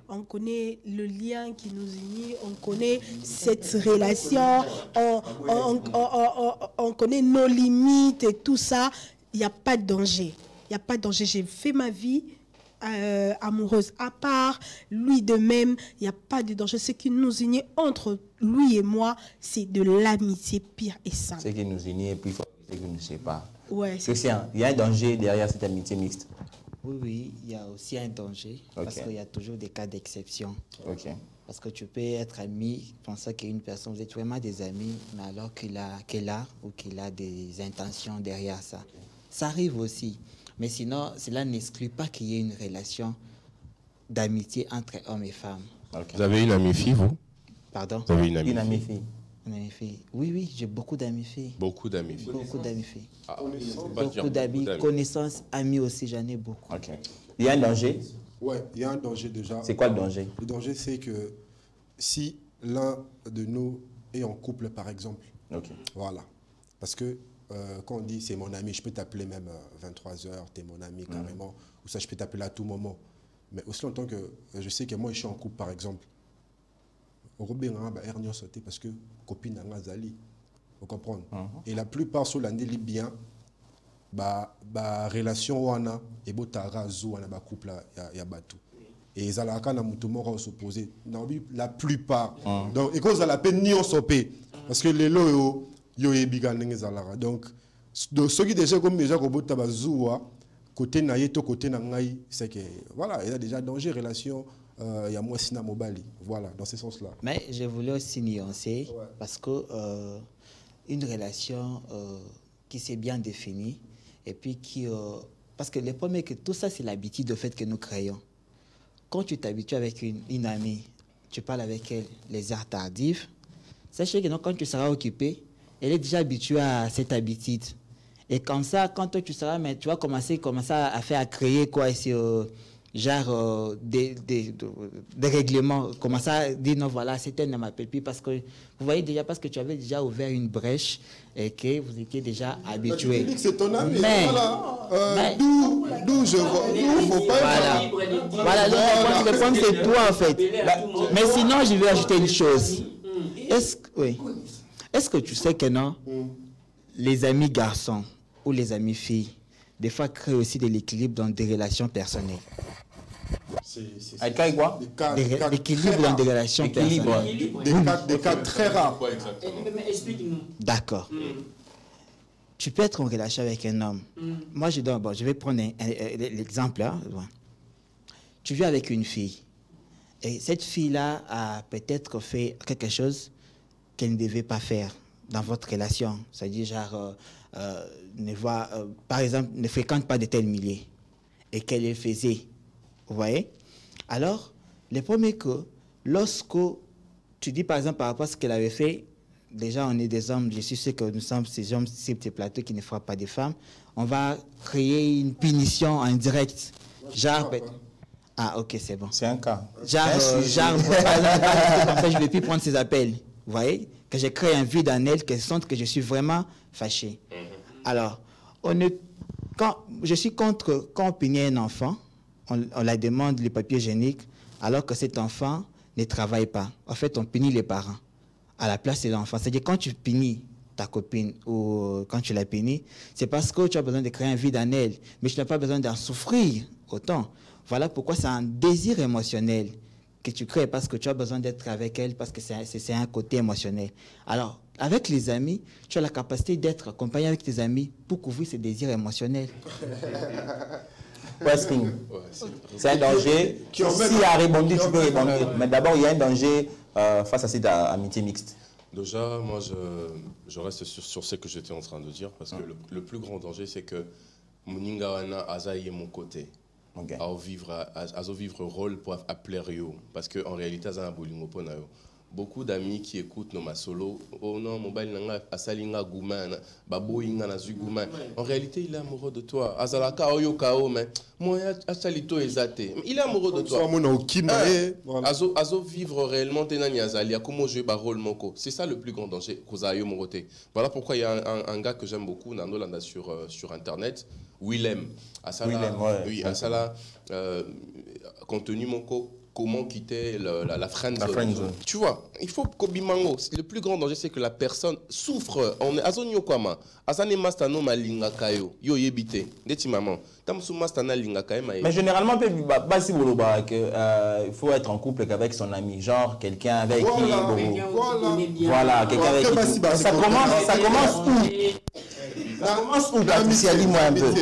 on connaît le lien qui nous unit, on connaît cette relation, on connaît nos limites et tout ça. Il n'y a pas de danger. Il n'y a pas de danger. J'ai fait ma vie amoureuse à part, lui de même, il n'y a pas de danger. Ce qui nous unit entre lui et moi, c'est de l'amitié pire et simple. Ce qui nous unit est plus fort que ce qui ne sait pas. Ouais, Christian, il y a un danger derrière cette amitié mixte? Oui, il y a aussi un danger, parce qu'il y a toujours des cas d'exception. Parce que tu peux être ami, penser qu'une personne, vous êtes vraiment des amis, mais alors qu'elle a des intentions derrière ça. Ça arrive aussi. Mais sinon, cela n'exclut pas qu'il y ait une relation d'amitié entre hommes et femmes. Vous avez une amie fille, vous? Pardon? Vous avez une amie fille? Une amie fille. Oui, j'ai beaucoup d'amis filles. Beaucoup d'amis filles? Beaucoup d'amis filles. Beaucoup d'amis, connaissances, amis aussi, j'en ai beaucoup. Il y a un danger? Oui, il y a un danger déjà. C'est quoi le danger? Le danger, c'est que si l'un de nous est en couple, par exemple, voilà, parce que quand on dit c'est mon ami, je peux t'appeler même 23h, tu es mon ami carrément, ou ça je peux t'appeler à tout moment. Mais aussi longtemps que je sais que moi je suis en couple par exemple, parce que copine n'a zali, vous comprenez? Et la plupart sont l'année bien, relation wana et botara zo wana ba couple ya batu. Et zalaka na mutumo s'opposer. La plupart. Donc et cause à la peine ni on sopé parce que les loyo donc ceux qui déjà comme déjà robota bazoua côté na yeto côté na ngai c'est que voilà il y a déjà danger relation il y a moi sina mobali voilà dans ce sens là. Mais je voulais aussi nuancer parce que une relation qui s'est bien définie et puis qui parce que le premier que tout ça c'est l'habitude de fait que nous créons. Quand tu t'habitues avec une amie, tu parles avec elle les heures tardives, sachez que quand tu seras occupé, elle est déjà habituée à cette habitude. Et comme ça, quand toi tu seras, mais tu vas commencer à créer quoi sur genre des règlements, comment ça, dire non, voilà, cet homme ne m'appelle plus parce que, vous voyez déjà, parce que tu avais déjà ouvert une brèche et que vous étiez déjà habitué. C'est ton ami, mais, voilà. D'où je vois, faut pas... Voilà, donc le problème c'est toi en fait. Mais sinon, je vais ajouter une chose. Est-ce que tu sais que non, les amis garçons ou les amis filles, des fois créent aussi de l'équilibre dans des relations personnelles. L'équilibre dans des relations personnelles. Des cas très rares. D'accord. Tu peux être en relation avec un homme. Moi, je vais prendre l'exemple. Hein. Tu vis avec une fille. Et cette fille-là a peut-être fait quelque chose qu'elle ne devait pas faire dans votre relation. C'est-à-dire, genre, par exemple, ne fréquente pas de tels milliers. Et qu'elle le faisait. Vous voyez? Alors, le premier que, lorsque tu dis, par exemple, par rapport à ce qu'elle avait fait, déjà, on est des hommes, je suis sûr que nous sommes ces hommes, ces petits plateaux qui ne frappent pas des femmes, on va créer une punition en direct. Genre, ah, ok, c'est bon. C'est un cas. Genre, par exemple, je ne vais plus prendre ses appels. Vous voyez? Que j'ai créé un vide en elle, qu'elle sente que je suis vraiment fâché. Alors, je suis contre quand on punit un enfant, on la demande les papiers hygiéniques, alors que cet enfant ne travaille pas. En fait, on punit les parents à la place de l'enfant. C'est-à-dire, quand tu punis ta copine ou quand tu la punis, c'est parce que tu as besoin de créer un vide en elle, mais tu n'as pas besoin d'en souffrir autant. Voilà pourquoi c'est un désir émotionnel que tu crées, parce que tu as besoin d'être avec elle, parce que c'est un côté émotionnel. Alors, avec les amis, tu as la capacité d'être accompagné avec tes amis pour couvrir ces désirs émotionnels. Wrestling. C'est un danger. Si il a rebondi, tu peux rebondir. Mais d'abord, il y a un danger face à cette amitié mixte. Déjà, moi, je reste sur ce que j'étais en train de dire, parce que le plus grand danger, c'est que Muningawana Azaï est mon côté. Okay. À vivre rôle pour appeler Rio. Parce qu'en réalité, c'est un bolingo pour nous. Beaucoup d'amis qui écoutent nos solo, oh non, mobile nanga asalinga gouman, babo inga na zugouman. En réalité, il est amoureux de toi. Azalaka oyo kao mais moi asalito ezate. Il est amoureux de toi. Azo vivre réellement tenani azalia comment jouer ba rôle moko. C'est ça le plus grand danger kozayo moroté. Voilà pourquoi il y a un gars que j'aime beaucoup Nandolanda sur internet, Willem. Asala, oui, Asala contenu moko. Comment quitter la friendzone. Tu vois, il faut Kobimango. Le plus grand danger, c'est que la personne souffre. On est azonyo kwama. Azane mastano malinga kayo. Yo yebite. Deti maman. Tamsu mastana linga kayo. Mais généralement, il faut être en couple avec son ami. Genre quelqu'un avec qui. Voilà, quelqu'un avec qui. Ça commence où? Ça commence où, Patricia? Dis-moi un peu.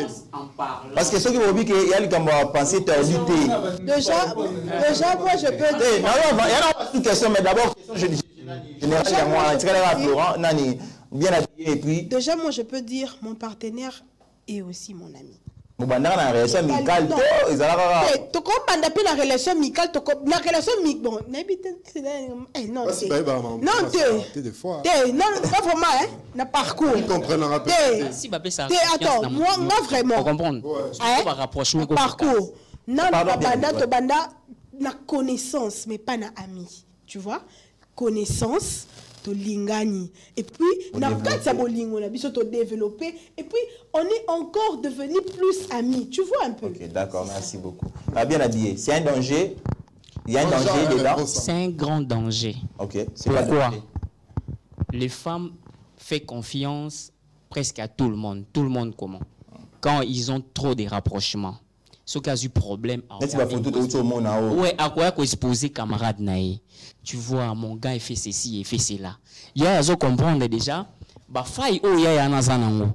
Parce que ceux qui vont dire qu'il y a le Cameroun pensé tordu. Déjà, moi je peux dire. Non, il y a une question, mais d'abord, je dis bien habillé et puis. Déjà, moi je peux dire mon partenaire est aussi mon ami. Vous avez une relation amicale, tu comprends la relation amicale, la relation amicale, bon, non, pas vraiment, hein, le parcours. Attends, moi vraiment. Par rapprochement. Parcours. Non, la connaissance, mais pas la ami. Tu vois, connaissance. Lingani. Et puis, on a développé. Et puis, on est encore devenu plus amis. Tu vois un peu. Ok, d'accord, merci beaucoup. Bien habillé. C'est un danger. Il y a un danger dedans. C'est un grand danger. Ok. Pourquoi? Les femmes font confiance presque à tout le monde. Tout le monde comment? Quand ils ont trop de rapprochements. Ce qui a eu problème. Ouais, à quoi exposer camarade naï. Tu vois, mon gars il fait ceci, il fait cela. Il y a à comprendre déjà. Bah faille oh ya ya nazanango.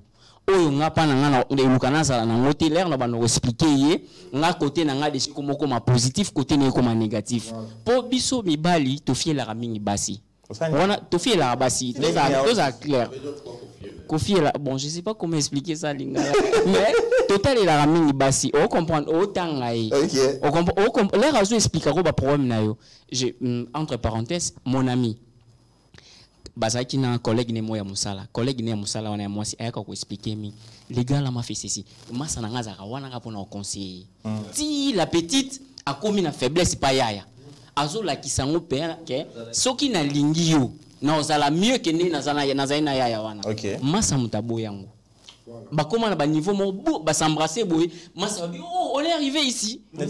Oh nga pa nanga na lukana za na hôtelaire na ba no expliquer nga côté nanga de comme positif côté ne comme négatif. Po biso mibali to fier la mingi basi. On a to fier la basi. Deux à clair. Bon, je ne sais pas comment expliquer ça, Lingala. Mais, total, il a mis bassi. On comprend autant. Les raisons expliquent le problème. Entre parenthèses, mon ami. bazaki na collègue ne moya musala collègue ne musala wana moi si ayaka ko expliquer mi les gars là m'a fait ceci masa na ngazaka wana ka pona conseiller ti la petite a commis na faiblesse pa yaya azo la kisango père ke soki na lingi yo na ozala mieux que ne na yaya wana masa mutabo yango bah comment na ba niveau mo ba s'embrasser boy masa bi oh on est arrivé ici na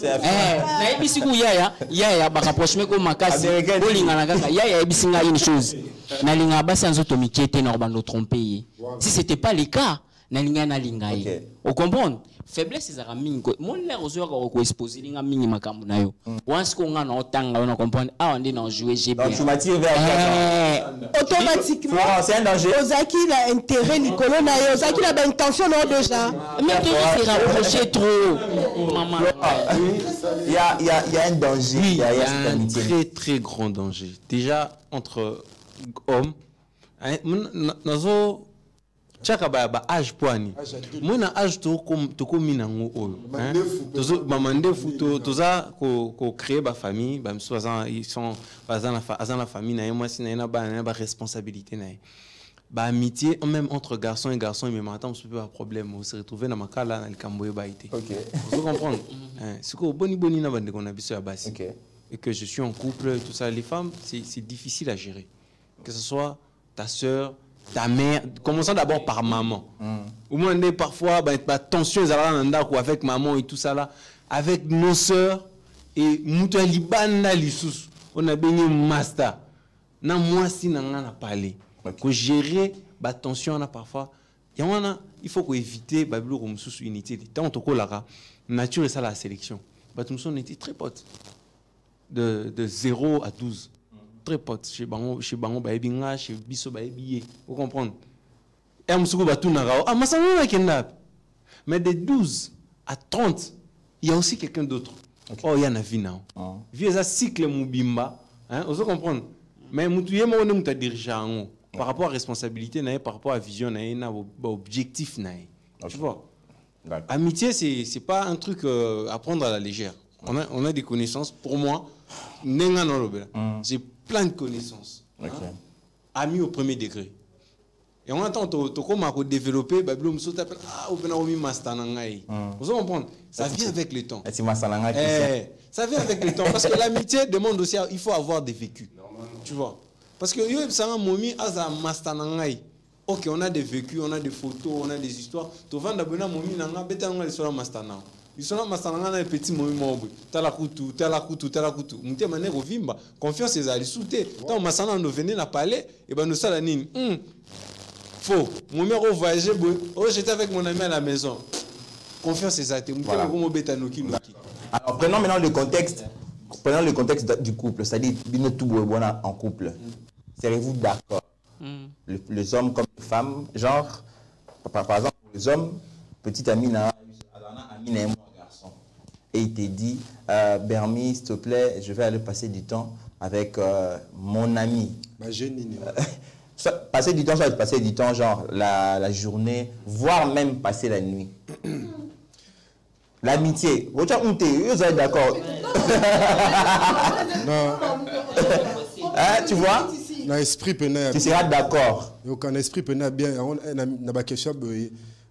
ebisi ku yaya ba rapprochement ko makasi bolinga na kaka yaya ebisi nga une chose na linga ba sans automikete na ba no tromper si c'était pas le cas na linga na linga yi on comprend faiblesse za mingi mon l'air ozo ko exposer linga mingi makambo na yo once ko nga na otanga on comprendre ah on dit na jouer j'ai bien donc tu m'attires vers automatiquement c'est un danger ozaki la intérêt Nicolas na yo ozaki la intention non déjà mais tu se rapprocher trop maman il y a un danger oui, il y a un très très grand danger déjà entre hommes nazo chaka ba âge poani moi na âge to komi nango oyo tozo bamandefu toza ko créer ba famille ba msoza ils sont bazana famille na moi si na ba responsabilité na ba amitié même entre garçons et garçons mais maintenant on peut pas problème on se retrouver na makala na likamboye ba été vous comprenez ce que boni na bande qu'on a biso ya basi et que je suis en couple tout ça les femmes c'est difficile à gérer que ce soit ta sœur ta mère, commençons d'abord par maman. Au moins, parfois, tension avec maman et tout ça là, avec nos sœurs et Moutaliban Lissous, on a béni master. Na moi si n'en a parlé. Que gérer la tension là parfois, il faut qu'on évite Babylou comme sous unité. Tant que la nature et ça la sélection. On était très potes de 0 à 12. Très potes chez Bango Baebinga, chez Bisso Baebiye. Vous comprenez? Et Moussoukou Batou Narao. Ah, Massamou Kenda. Mais de 12 à 30, il y a aussi quelqu'un d'autre. Oh, il y en a vu now. Vieux un cycle Moubimba. Vous comprenez? Mais Moutouye, moi, on est dirigé par rapport à responsabilité, par rapport à vision, à objectif. Tu vois? Amitié, c'est pas un truc à prendre à la légère. On a des connaissances. Pour moi, j'ai plein de connaissances. Amis au premier degré. Et on attend comment développer, vous comprenez? Ça vient avec le temps. Ça vient avec le temps. Parce que l'amitié demande aussi, il faut avoir des vécus. Tu vois? Parce que ok, on a des vécus, on a des photos, on a des histoires. Ils sont là, mais petit moment. Talakutu. Mouté mané rovimba. Confiance les ali souté. Tant masana nous venait na parler et ben nous ça la nine. Faux. Mon mère au voyage. Oh j'étais avec mon ami à la maison. Confiance les ali. Mouté comme beta noki. Alors prenons maintenant le contexte. Prenons le contexte du couple. C'est-à-dire bino tout bouna en couple. Serez-vous d'accord? Les hommes comme les femmes, genre par exemple les hommes, petit ami na un garçon et il te dit Bermi s'il te plaît je vais aller passer du temps avec mon ami passer du temps soit passer du temps genre la journée voire même passer la nuit l'amitié vous êtes d'accord? Tu vois tu seras d'accord aucun esprit pénal bien na ba question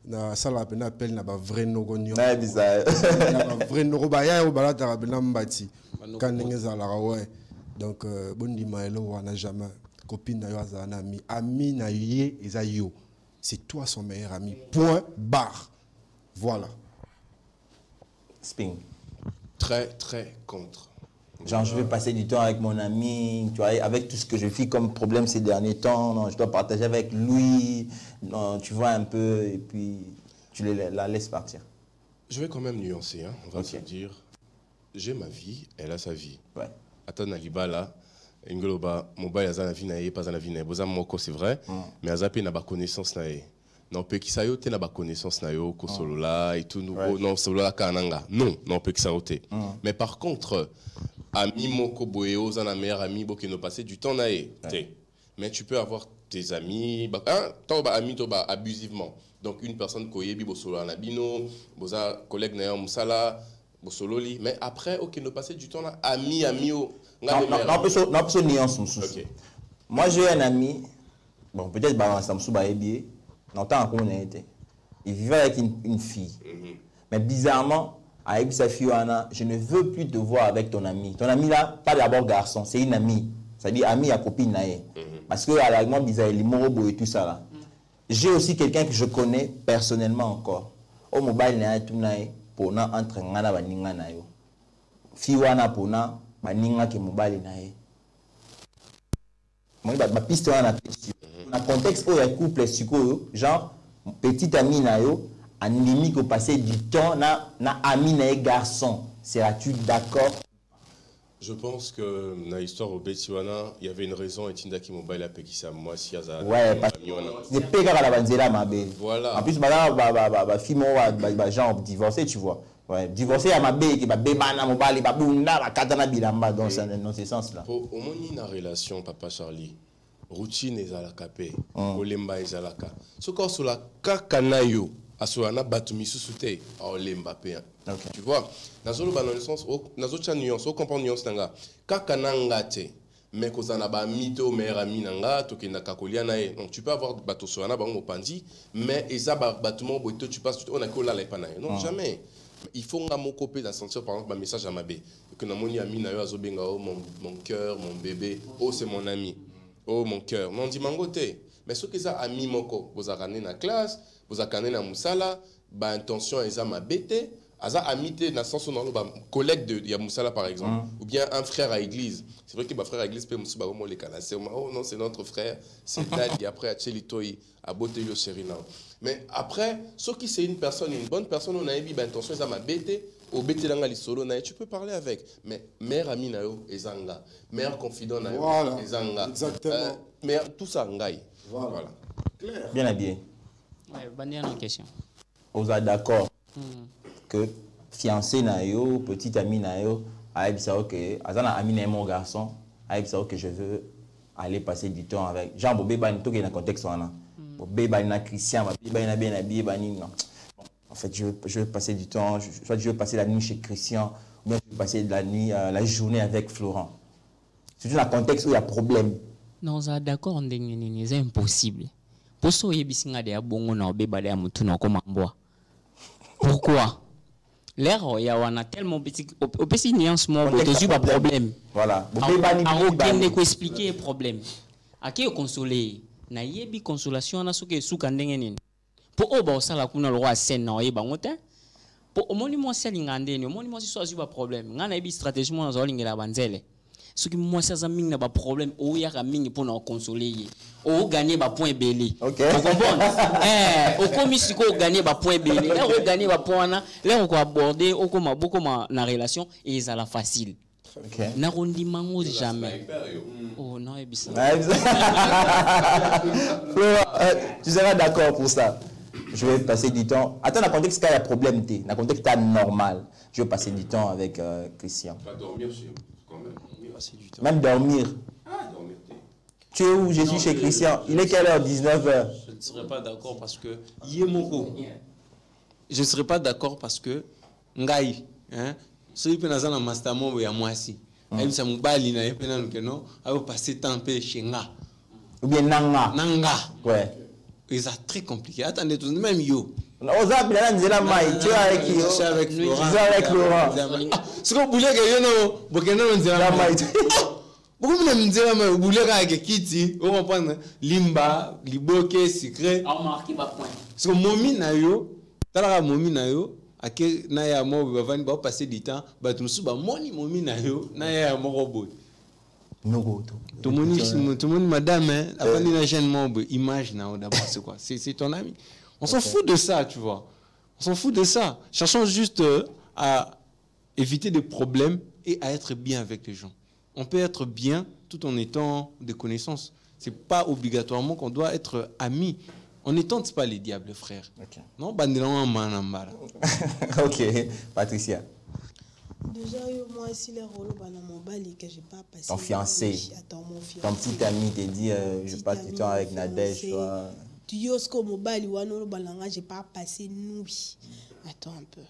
na sala pena appel na ba vrai nogonyo na bizarre na vrai noroba ya o balata ka bena mbati kan ngeza la ouais donc bondi maelo wana jamais copine na yo azana ami na yé ezayo c'est toi son meilleur ami point barre voilà Sping très très contre. Genre, je vais passer du temps avec mon ami, tu vois, avec tout ce que je vis comme problème ces derniers temps. Non, je dois partager avec lui, non, tu vois un peu, et puis tu la laisses partir. Je vais quand même nuancer, hein. On va se dire, j'ai ma vie, elle a sa vie. Ouais. Attends, Naliba là, Ngoloba, mobile, a la vie naïe, pas la vie naïe. Bozam moko, c'est vrai, mais Azapé n'a pas connaissance naïe. Non, peut qu'il s'aille, n'a pas connaissance naïe, ko solo là, et tout nouveau, non, solo là, kananga. Non, non, peut qu'il s'aille. Mais par contre, ami moko boyo zana meilleur ami bo qui nous passer du temps naé mais tu peux avoir tes amis tant ba ami to ba abusivement donc une personne koyebi bo solo na bino boza collègue na musala bo solo li mais après OK nous passer du temps là ami o non nuance. Moi j'ai un ami Bon, peut-être bah Samsou bah bien. Longtemps qu'on était. Il vivait avec une fille. Mais bizarrement, avec sa fille, je ne veux plus te voir avec ton ami. Ton ami là, pas d'abord garçon, c'est une amie. C'est-à-dire amie à copine. Parce que à la grande bizarre, les morobo et tout ça là. J'ai aussi quelqu'un que je connais personnellement encore. Au mobile, il y a tout pour entre ngana ba ninga na yo. Fille wana pour na ba ninga ke mobile na ye. Moi ba piste wana piste. Dans le contexte où il y a couple genre petit ami na yo en limite au passer du temps na ami na garçon. Seras-tu d'accord? Je pense que dans l'histoire au Betiwana, il y avait une raison et Tindaki Mobile a payé ça moi si Aza. Ouais, parce que c'est pire à la banzela ma belle. Voilà. En plus bah fimo bah genre divorcé tu vois. Ouais, divorcé à ma belle qui va bébana mobile ba bunda ba katana bilamba dans ce sens là. Au moins une relation papa Charlie. Routine ezalaka pe, olemba ezalaka. Soko sur la kakanayo, asoana batumi susute, olemba pe. Tu vois, dans le sens, dans autre nuance, on comprend nuance nanga. Kakananga te, mais kozana ba mito meilleur ami nanga, to kena kakolia na e. Donc tu peux avoir bato soana ba mopandi, mais eza ba batumo boito tu passes, on a que là les panaye. Non jamais. Il faut nga mon copé dans sentir par exemple un message à ma bé. Que na moni ami na yo azobenga mon cœur, mon bébé, oh c'est mon ami. Oh mon cœur, non dit mangoté. Mais ce que ça ami moko, vous avez dans la classe, vous avez dans Moussala, bah intention est ma bête, aza amité dans le sens où on collègue de ya Moussala par exemple, ou bien un frère à église. C'est vrai que ma frère à église peut Moussala bah les canasser. Oh non c'est notre frère, c'est Dali après à Chelitoi, à Botelio Serina. Mais après, ce qui c'est une personne, une bonne personne, on a eu bah intention est ma bête. Au Betelanga Lisolo, tu peux parler avec. Mais mère ami nayo ezanga, mère confident nayo ezanga. Exactement. Mère tout ça ngai. Voilà. Clair. Bien habillé. Ouais, bonne question. Vous êtes d'accord que fiancé nayo, petit ami nayo, aïe ça ok, azana ami nayo mon garçon, aïe ça ok je veux aller passer du temps avec. Jean Bobé ban tout qui est dans le contexte wana. Bobé ban na Christian, Bobé ban bien habillé bani non. En fait, je veux passer du temps, soit je veux passer la nuit chez Christian, ou bien je veux passer la nuit, la journée avec Florent. C'est juste un contexte où il y a problème. Non, ça d'accord, c'est impossible. Pour ça, il y a des bongo na obeba de amutu na komamboa. Pourquoi? L'air, il y a tellement petit, au petit nuance moi, il y a problème. Voilà. Aucun ne peut expliquer le problème. À qui consoler? Na yebi consolation na soke sukandengeni. Pour eux, ça la kuna le roi scène na yeba ngote. Pour au monument c'est l'ingandeni, au monument c'est soit pas problème. Ngana yebi stratégie mo na zolinga la banzele. Ce qui moi ça zaming na ba problème, o ya ka mingi pour na consoler. O gagner ba point belé. OK. Vous comprenez? Au commis ko gagner ba point belé. Là o gagner ba point na, là on ko aborder o ko na relation et ça la facile. OK. Na rondi mango jamais. Oh non, et bisa. Tu seras d'accord pour ça. Je vais passer du temps. Attends, dans le contexte qu'il y a problème, dans le contexte normal, je vais passer du temps avec Christian. Pas dormir quand même. Passer du temps. Même dormir. Ah, dormir. Tu es où? Je suis chez Christian. Il est quelle heure? 19h. Je ne serais pas d'accord parce que Yemoko. Je ne serais pas d'accord parce que Ngai, hein, celui qui est dans le mastermon, il y a moi aussi. Même si je suis passer temps chez Nga. Ou bien Nanga. Nanga. Ouais. C'est très compliqué. Attendez, tout de même, yo. Tu es avec qui? Je suis avec Laurent. Je suis avec Laurent. Ce que vous voulez que yo no, bokena no nzela mai. Beaucoup de nzela mai, vous voulez avec kiti, on va prendre limba, liboke, secret. On marque pas point. Ce que momi na yo, talaka momi na yo, ake na ya mo bavani ba passer du temps, ba tumusu ba moni momi na yo, na ya mo robot. Tout le monde, madame, avant de jeune membre, image d'abord, c'est quoi? C'est ton ami. On s'en fout de ça, tu vois. On s'en fout de ça. Cherchons juste à éviter des problèmes et à être bien avec les gens. On peut être bien tout en étant des connaissances. Ce n'est pas obligatoirement qu'on doit être amis. On ne tente pas les diables, frère. Okay. Non, ok, Patricia. Déjà, moi, si les rôles dans mon bal et que je n'ai pas passé. Ton fiancé. Attends, mon fiancé. Ton petit ami te dit je passe du temps avec Nadège. Tu dis que mon bal je n'ai pas passé nuit. Attends un peu.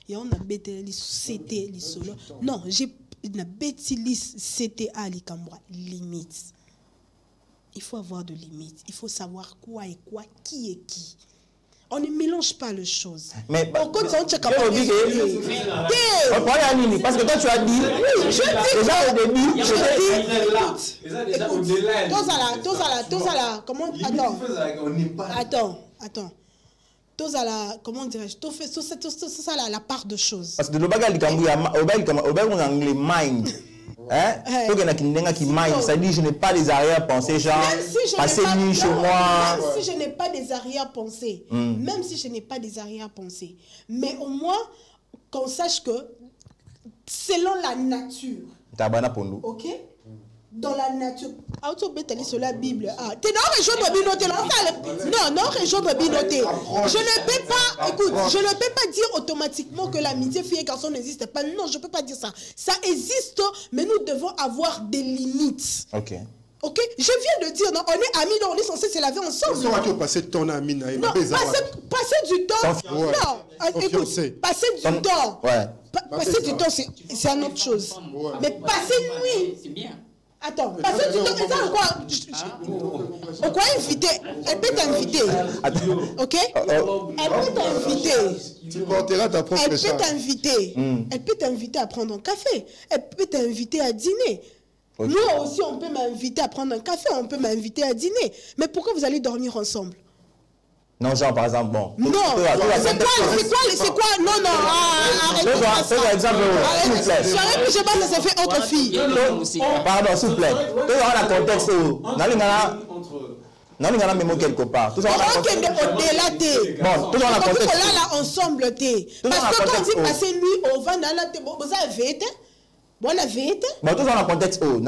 Et on a bêté les CT, les solos. Non, j'ai bêté les CTA, les Cambrois, limite. il faut avoir de limites. Il faut savoir quoi est quoi, qui est qui. On ne mélange pas les choses. Mais on compte on check parce que toi tu as dit, déjà au début, je attends. Tous à la, comment dirais-je, tout ça la part de choses. Parce que le bagage on a anglais mind. Hein? Ça dit je n'ai pas des arrière-pensées, genre passer nuit chez moi. Même si je n'ai pas des arrière-pensées, mais au moins qu'on sache que selon la nature, ok? Dans la nature, sur la Bible. Je ne peux pas, écoute, je ne peux pas dire automatiquement que l'amitié fille et garçon n'existe pas. Non, je ne peux pas dire ça. Ça existe, mais nous devons avoir des limites. Ok. Ok, je viens de dire, non, on est amis, non, on est censé se laver ensemble. Non, passer du temps. Non, passer du temps. Non, écoute, passer du temps. Passer du temps, c'est une autre chose. Mais passer nuit. C'est bien. Attends, passer du temps, c'est ça quoi? On quoi inviter? Elle peut t'inviter. Ok? Elle peut t'inviter. Tu porteras ta propre Elle peut t'inviter. Elle peut t'inviter à prendre un café. Elle peut t'inviter à dîner. Okay. Moi aussi, on peut m'inviter à prendre un café, on peut m'inviter à dîner. Mais pourquoi vous allez dormir ensemble? Non, genre par exemple, bon. Non, c'est quoi? Non, arrête. C'est par exemple, s'il vous plaît. Je pense que ça fait autre fille. Pardon, s'il vous plaît. Tout dans le contexte où, non, il y a un mémo quelque part. Tout ça, au-delà, bon, tout dans le contexte. Là, ensemble, parce que quand on dit passer nuit, on va dans la tête. Vous avez été? Bon, la vérité. Bon, tout dans le contexte où,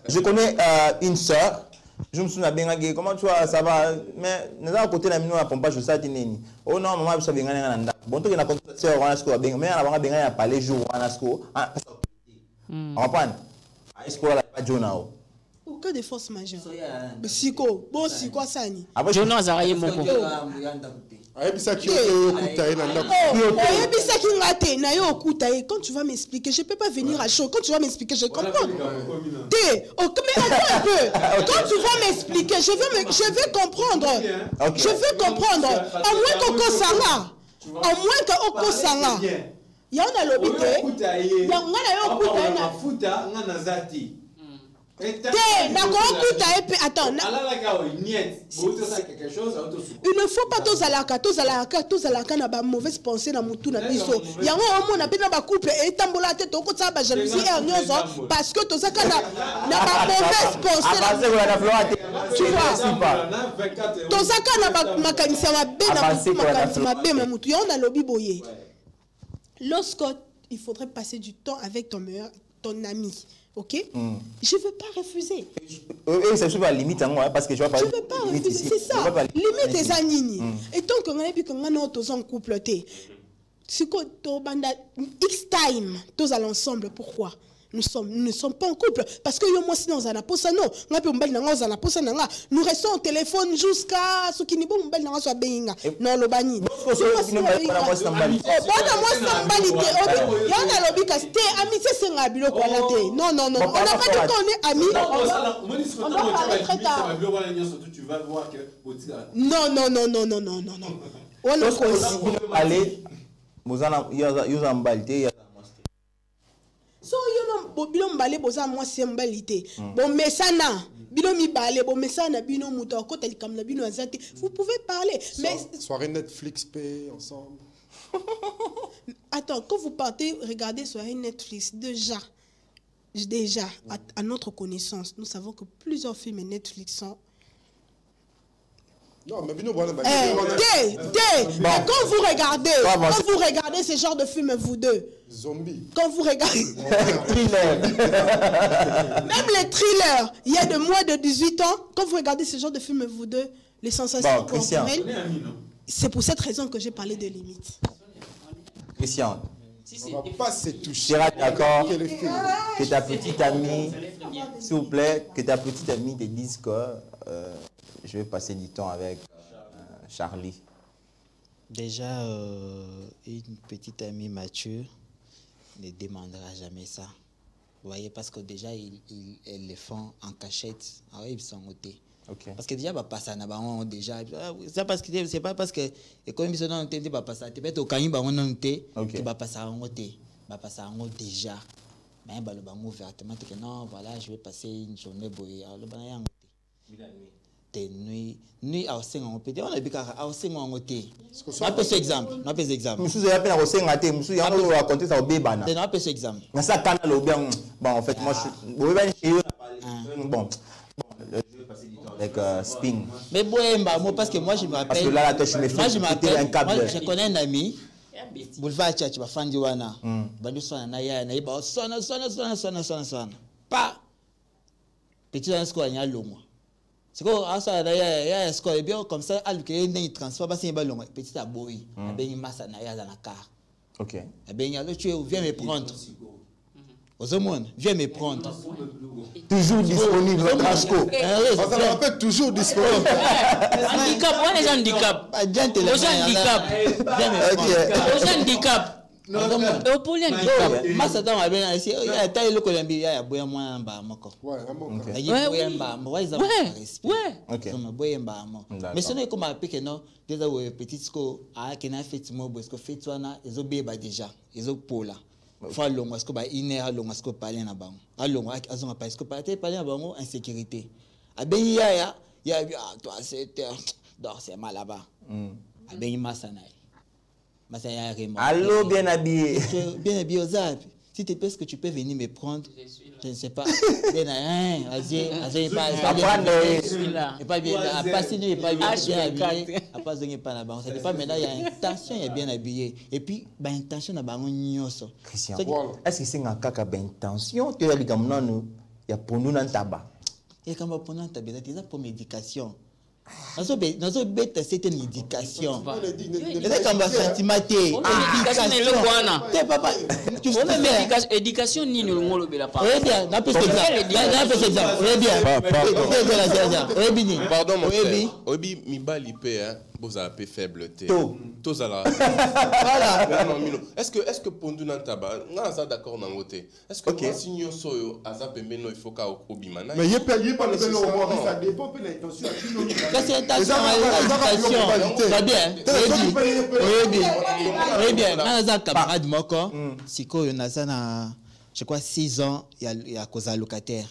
je connais une sœur. Je me souviens bien, comment tu vois, ça va, mais nous avons côté la minute à pompage, je sais, oh non, maman, je suis bien, bon, tout le monde a sœur, on a ce qu'on a bien, mais on a bien parlé jour, on a ce qu'on a. On comprend? Est-ce qu'on a pas de journal? Aucun des forces majeures. Psycho, bon, psycho, ça ni. Après, je n'ose rien, mon quand tu vas m'expliquer, je ne peux pas venir à chaud. Quand tu vas m'expliquer, je comprends. Mais attends un peu. Quand tu vas m'expliquer, je veux comprendre. Je veux comprendre. Au moins qu'au Sanga. Au moins qu'au Sanga. Il y a un lobby. Il y a attends. Il ne faut pas tous à la mauvaise pensée dans mon tour na biso. Il y a un moment na couple et tambola tête au côté ba jalousie et agnoso parce que tous ça na mauvaise pensée. Tu vois tous ça na makanisa mabe na mutu on a lobby boyer. Lorsque il faudrait passer du temps avec ton ami. Ok? Je ne veux pas refuser. C'est sur la limite, parce que je ne veux pas refuser. C'est ça. Limite des années. Et tant qu'on a vu qu'on a un couple, c'est quoi? X time, tous à l'ensemble. Pourquoi? Nous ne sommes pas en couple. Parce que moi, sinon, nous restons au téléphone jusqu'à ce qu'il n'y ait pas non, le bani. Non. On n'a pas dit qu'on est amis. On va parler très tard. Non. On est allez, so bino mbale boza mwasi mbalité bon mesana bino mibale bon mesana bino muto ko telikam na bino azate vous pouvez parler mais soirée Netflix paix ensemble. Attends, quand vous partez regarder soirée Netflix déjà à notre connaissance nous savons que plusieurs films Netflix sont non, mais quand vous regardez ce genre de film, vous deux. Zombies. Quand vous regardez. Même les thrillers, il y a de moins de 18 ans. Quand vous regardez ce genre de film, vous deux, les sensations corporelles. C'est pour cette raison que j'ai parlé de limites. Christian. On va pas se toucher. D'accord. Que ta petite amie, s'il vous plaît, que ta petite amie te dise que. Je vais passer du temps avec Charlie. Déjà, une petite amie mature ne demandera jamais ça. Vous voyez, parce que déjà, ils le font en cachette. Ah oui, ils sont ôtés. Ok. Parce que déjà, bah, passer na bango déjà. C'est parce que c'est pas parce que et comme ils sont dans le thé, bah passer. Tu peux être au cahier bango dans le thé. Que bah passer en thé, bah passer en déjà. Mais bah le bango ouvertement que non, voilà, je vais passer une journée boyée. Alors le bango en thé. T'es nuit à cinq on peut dire on a bien à cinq on thé. On peut exemple. On peut exemple. Monsieur j'ai appelé à cinq à thé. Monsieur il y a un raconter ça au bébé na. On peut exemple. Mais ça canal au bien. Bon en fait moi je bon. Je vais passer du temps avec Spin. Mais Boemba, moi parce que moi je me rappelle. Parce que là je me fais. Moi je m'appelle un câble. Je connais un ami. Boulevard Tchatch, Bafandi Wana. Bandu Sona Naya, Naïba, Sona. Pas. Petit un score, il y a long. C'est quoi, ça, il y a un score, et bien comme ça, il y a un transfert, parce qu'il y a un long. Petit à Boy, il y a une masse à Naya dans la car. Ok. Et bien, il y a l'autre, viens me prendre. Aux hommes, viens me prendre. Toujours disponible, Trasco. Ça me rappelle toujours disponible. Handicap, on est handicap. Aux handicap. Aux handicap. Au polyhandicap. Massa dans la bien ici, il y a taille le Colombie, il y a boya moins en bas, moko. Ouais, Il y a boya en bas, moi ils ont respect. Ok. Boya en bas, moi. Mais ce n'est comme un peu que non, déjà ouais petit sco, ah qui n'a fait moi parce que fait toi na, ils ont béba déjà, ils ont pola. Faut long parce que bah iné long parce que parler na bang. Allong azonga parce que parler na bango insécurité. A ben il y a toi c'est dors c'est mal là-bas. A ben massa na. Allô, bien habillé. Bien habillé aux Alpes. Si tu penses que tu peux venir me prendre, je ne sais pas. Bien, pas bien. À passer, il n'est pas bien habillé. À passer, il n'est pas là-bas. Ça dépend, mais là, il y a intention, il est bien habillé. Et puis, intention, il y a Christian, est-ce que c'est un cas d'intention? Tu as dit comme non, il y a pour nous dans le tabac. Et quand on prend un tabac, c'est pour médication. Nous avons bête cette éducation. C'est comme un sentiment. Éducation ni nous le bela pas. Pardon mon frère. Obi mi bali pe hein. Vous avez faible té. Tous à la. Voilà. Est-ce que pondu nan tabac, on ça d'accord nan côté. Est-ce que moi signor soyo azapembe no il faut ka obimana. Mais il pas le vélo ça dépend de l'intention. C'est intention, va bien. Oui bien. Quand un camarade moko, siko yonazana, je crois 6 ans, il y a cause locataire.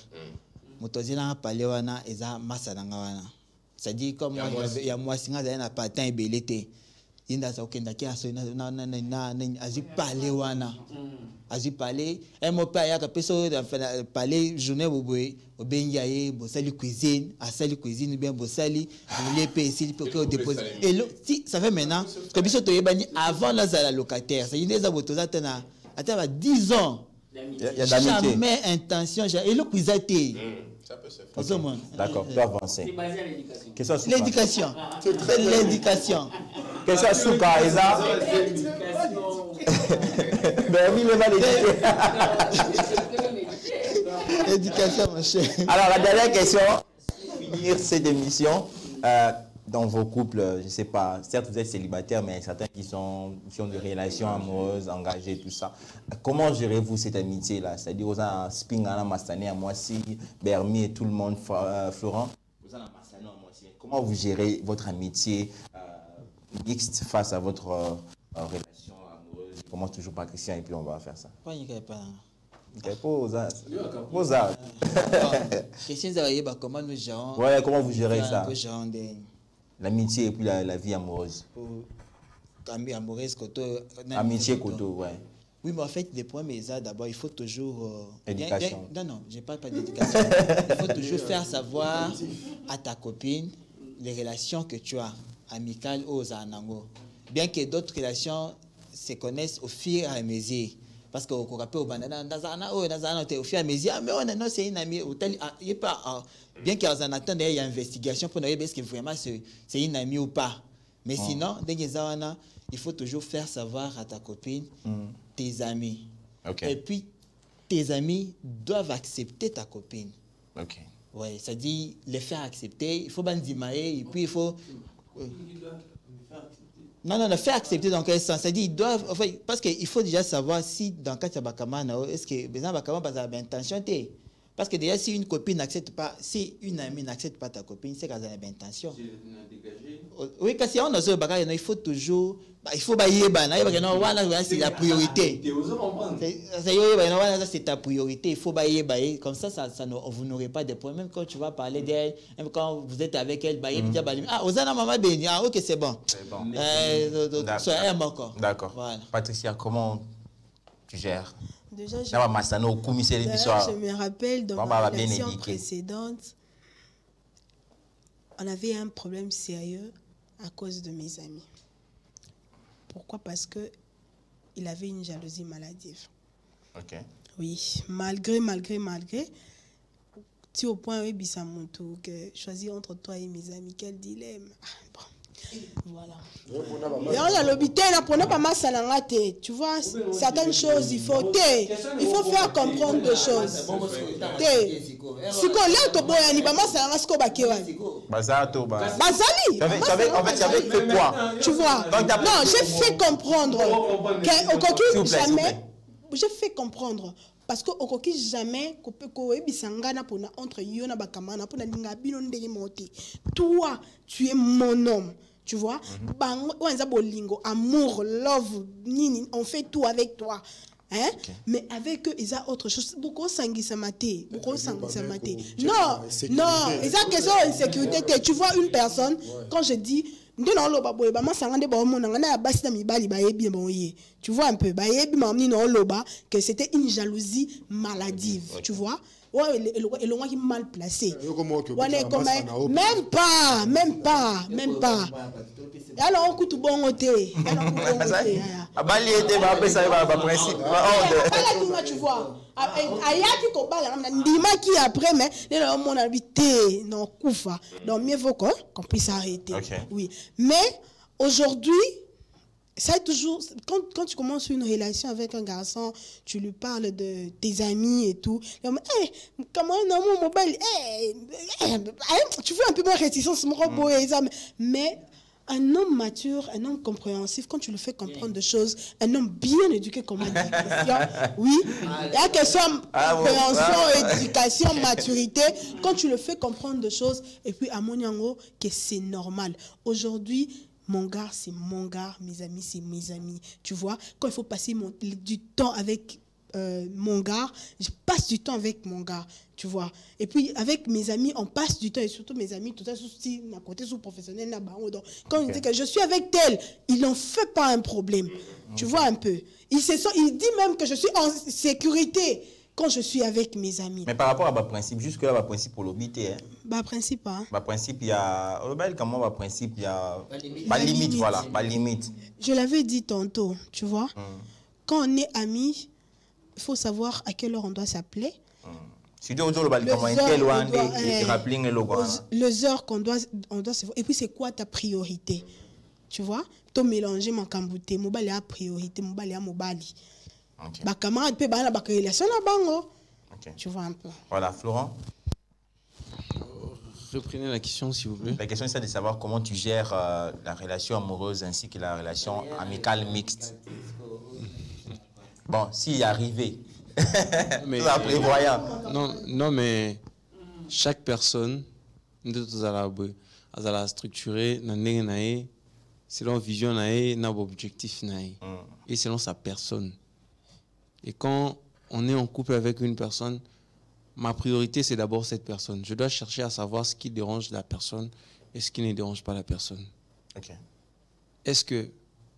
Motozina parler wana eza massa nanga wana. C'est-à-dire comme il y a moi singa na patin ebelete. Inda sa okenda ki aso na azi parler wana. Azi parler, un mot pa ya ka peso parler journée boboé, obenga ye, bosali cuisine, asali cuisine bien bosali, les PC pour que déposer. Et si ça fait maintenant que biso to yebani avant la locataire, c'est une des abotoza tena ataba 10 ans. Il y a d'amitié. Jamais intention, et le cuisine. Ça peut se faire. D'accord, tu avancer. C'est basé à l'éducation. L'éducation. L'éducation. Question Souka, Eza. Ben oui, mais l'éducation, mon cher. Alors, la dernière question, finir cette émission. Dans vos couples, je ne sais pas, certes vous êtes célibataire, mais certains qui ont des relations amoureuses, engagées, tout ça. Comment gérez-vous cette amitié-là? C'est-à-dire, vous avez Spingana, Mastané, à Moissy, Bermi et tout le monde, Florent. Vous avez Mastané à Moissy. Comment vous gérez votre amitié mixte face à votre relation amoureuse? Je commence toujours par Christian et puis on va faire ça. Comment nous gérons? Ouais, comment vous gérez ça? L'amitié et puis la vie amoureuse. Amoureuse, amitié, koto, ouais. Oui, mais en fait, les points, mais ça, d'abord, il faut toujours... éducation. Non, je ne parle pas d'éducation. Il faut toujours faire savoir à ta copine les relations que tu as, amicales ou aux anangos. Bien que d'autres relations se connaissent au fur et à mesure. Parce que au rappelle au banana au fur et à mesure, mais on non c'est une amie il pas bien qu'il y a un attente il y a une investigation pour nous est-ce que vraiment c'est une amie ou pas. Mais sinon il faut toujours faire savoir à ta copine tes amis. Et puis tes amis doivent accepter ta copine. Ouais, ça dit les faire accepter, il faut bandimaer et puis il faut Non, fais accepter dans quel sens. C'est-à-dire, ils doivent, enfin, parce qu'il faut déjà savoir si dans le cas de Bakama, est-ce que besoin Bakama pas une intention. Parce que déjà, si une copine n'accepte pas, si une amie n'accepte pas ta copine, c'est qu'elle a une intention. Oui, parce que on a il faut toujours, il faut c'est la priorité. C'est ta priorité. Il faut comme ça, vous n'aurez pas de problème. Même quand tu vas parler d'elle, même quand vous êtes avec elle, ok, c'est bon. D'accord. Patricia, comment tu gères? Déjà, je me rappelle dans ma relation précédente, on avait un problème sérieux à cause de mes amis. Pourquoi? Parce que il avait une jalousie maladive. Ok. Oui, malgré. Tu au point où Bissamontou que choisir entre toi et mes amis, quel dilemme. Bon. Voilà. Tu vois, certaines choses, il faut faire comprendre des choses. En fait, j'avais fait quoi? Tu vois? Non, j'ai fait comprendre que jamais. J'ai fait comprendre. Parce que jamais entre toi, tu es mon homme. Tu vois, amour, love, on fait tout avec toi. Hein? Okay. Mais avec eux, ils ont autre chose. Beaucoup sanguissent maté. Non, ils ont question d'insécurité. Tu vois une personne, quand je dis, tu vois un peu, que c'était une jalousie maladive. Tu vois? Ouais, le qui mal placé. Même pas. Alors on coûte bon côté. Tu vois. Après mais mon habité non koufa. Donc mieux vaut qu'on puisse arrêter. Oui. Mais aujourd'hui, ça toujours, quand tu commences une relation avec un garçon, tu lui parles de tes amis et tout. Comment non, mon mobile, tu fais un peu moins réticence, mais un homme mature, un homme compréhensif, quand tu le fais comprendre des choses, un homme bien éduqué, comme on dit, oui, il y a question compréhension, éducation, maturité, quand tu le fais comprendre des choses, et puis à mon yango, que c'est normal. Aujourd'hui, mon gars, c'est mon gars, mes amis, c'est mes amis. Tu vois, quand il faut passer du temps avec mon gars, je passe du temps avec mon gars, tu vois. Et puis, avec mes amis, on passe du temps, et surtout mes amis, tout ça, si à côté, sous professionnel, quand il dit que je suis avec tel, il n'en fait pas un problème. Tu vois un peu. Il dit même que je suis en sécurité quand je suis avec mes amis. Mais par rapport à ma principe, jusque-là, ma principe pour l'obité. Bah principe, hein. Ma principe, il y a... Comment ma principe, il y a... Pas limite, voilà. Pas limite. Je l'avais dit tantôt, tu vois. Quand on est amis, il faut savoir à quelle heure on doit s'appeler. Les heures qu'on doit se voir. Et puis, c'est quoi ta priorité? Tu vois? Tu mélanger mon kambouté, mon bali a priorité, mon bali a mon bali. Bah, camarade peut la relation là bango. Tu vois un peu. Voilà, Florent. Reprenez la question, s'il vous plaît. La question, c'est de savoir comment tu gères la relation amoureuse ainsi que la relation amicale mixte. Bon, s'il y arrivé, ça prévoyant. Non, mais chaque personne, elle a structuré, selon vision, objectif, et selon sa personne. Et quand on est en couple avec une personne, ma priorité, c'est d'abord cette personne. Je dois chercher à savoir ce qui dérange la personne et ce qui ne dérange pas la personne. Est-ce que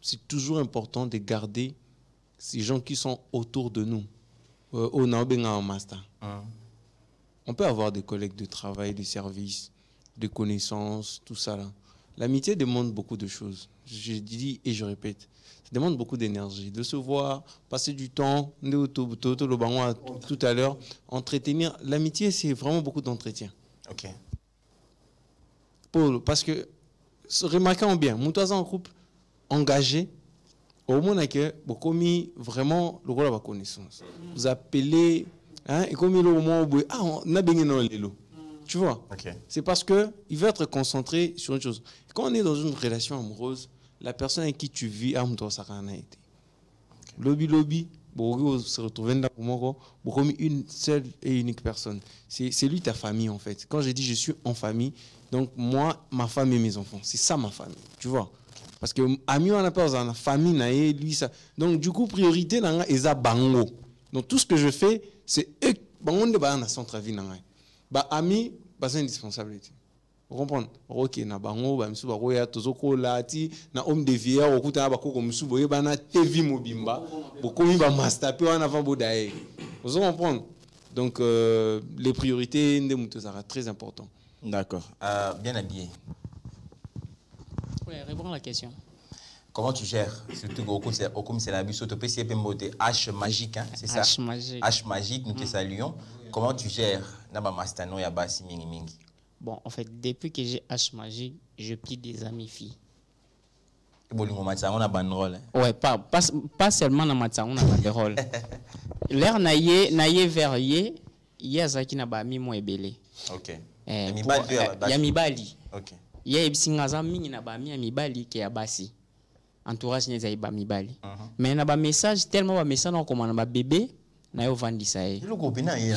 c'est toujours important de garder ces gens qui sont autour de nous? On peut avoir des collègues de travail, des services, des connaissances, tout ça là. L'amitié demande beaucoup de choses. Je dis et je répète. Ça demande beaucoup d'énergie, de se voir, passer du temps, tout à l'heure, entretenir. L'amitié, c'est vraiment beaucoup d'entretien. Parce que, remarquons bien, mon toit en couple engagé, au moins que beaucoup mis vraiment le rôle de la connaissance. Vous appelez, et comme il au moins on a bien dans l'élo. Tu vois? C'est parce que il veut être concentré sur une chose. Quand on est dans une relation amoureuse, la personne avec qui tu vis a été. Lobby, pour se retrouver dans une seule et unique personne. C'est lui ta famille en fait. Quand j'ai dit je suis en famille, donc moi, ma femme et mes enfants, c'est ça ma famille, tu vois. Parce que ami on a peur dans la famille, lui ça. Donc du coup priorité dans eza bango. Donc tout ce que je fais, c'est eux bango de ba na centre vie na ngai. Ba ami, c'est indispensable. Vous comprenez? Ok, na bango ba msu ba roya tozoko lati na homme de vie okuta ba ko msu boye ba na TV mobimba. Bokomi ba master pe wana va bodae. Vous comprenez? Donc les priorités de muto sera très important. D'accord. Bien habillé. Oui, répondre à la question. Comment tu gères? Surtout au comme c'est la bus auto PC H magique, hein, c'est ça? H magique. H magique, nous te saluons. Comment tu gères? Naba mastano ya basi mingi mingi. Bon, en fait, depuis que j'ai H magique, je plie des amis filles. Bolingo matsa on a ban rôle. Ouais, pas seulement dans matsa on a ban rôle. L'air naie vers yé azaki na ba mi mo ebele. OK. Ya mibali. OK. Ye ebsingaza mingi na ba mi ya mibali ke ya basi. Entourage neza ba mibali. Mais na ba message tellement ba message na komana ba bébé na yo vandisa ye. Le groupe na ye.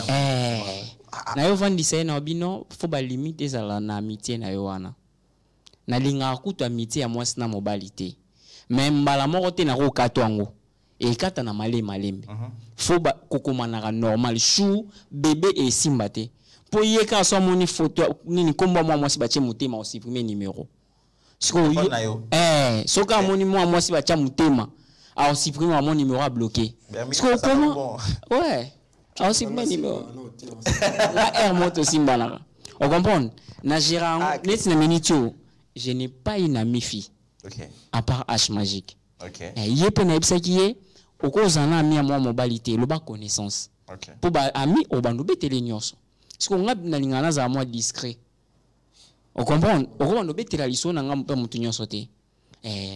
Na yo vandisa ye na bino faut ba limite ezala na amitié na yo wana. Na linga kutu amitié ya mwasi na mobilité. Mais mbala moko te na ko katwango. Et kata na malembe. Faut ba kokomana normal chou bébé et simbate. Pour y ka so moni photo nini komba mwasi ba che mutema aussi premier numéro. Soka moni mwasi ba cha mutema. A supprimer mon numéro à bloquer. Parce que comment? Ouais. A supprimer numéro. La R moto simbana. On comprend? Na gérant net na minitio. Je n'ai pas une amie fille. OK. À part H magique. OK. Yé pe na ebisa ki yé okozana ami à moi mobilité, lo ba connaissance. OK. Pour ba ami o bandu betele nyonso. Parce qu'on a na lingana za moi discret. On comprend? O ko bandu betela liso na nga mpe mutu nyonso te.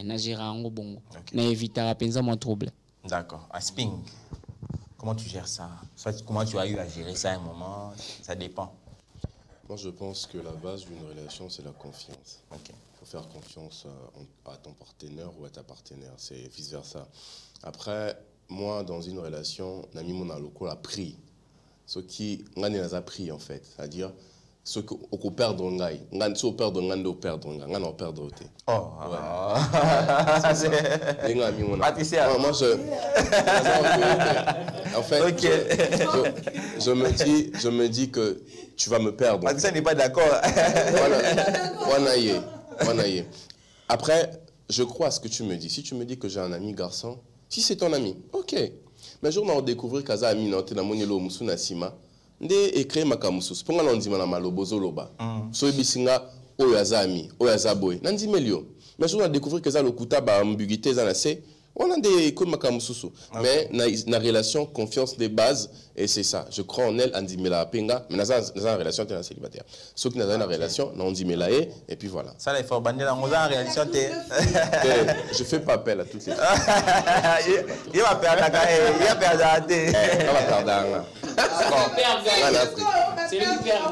Na gérant ngo bongo. Na éviter penza mon trouble. D'accord. À Sping. Comment tu gères ça? Comment tu as eu à gérer ça à un moment? Ça dépend. Moi, je pense que la base d'une relation, c'est la confiance. OK. Il faut faire confiance à ton partenaire ou à ta partenaire. C'est vice-versa. Après, moi, dans une relation, Nami Monaloko a pris. Ce qui, on a pris, en fait. C'est-à-dire, ce qu'on perd dans l'angai. On perd dans l'angai, on perd dans l'angai. On perd dans l'angai. Oh. C'est Patricia. Moi, en fait, je me dis que tu vas me perdre. Patricia n'est pas d'accord. Voilà. Après, je crois à ce que tu me dis. Si tu me dis que j'ai un ami garçon, si c'est ton ami, ok. Mais un jour, on a découvert que j'ai un ami, on a monelo musuna sima. Nde écrit makamusus. Ponga l'ondima na malobozo loba. So ibisinga oyazami, oyazaboy. Nandi melio. Mais on a découvert que ça le kuta ba ambiguïté ça c'est. On a des écoles makamususu. Mais na relation confiance de base et c'est ça. Je crois en elle andi mela penga. Mais na relation t'es célibataire. Ceux qui na une relation, na andi mela et puis voilà. Ça les faut bander en relation t'es. Je fais pas appel à toutes les. Il va perdre il va perdre il va perdre. C'est lui qui perd.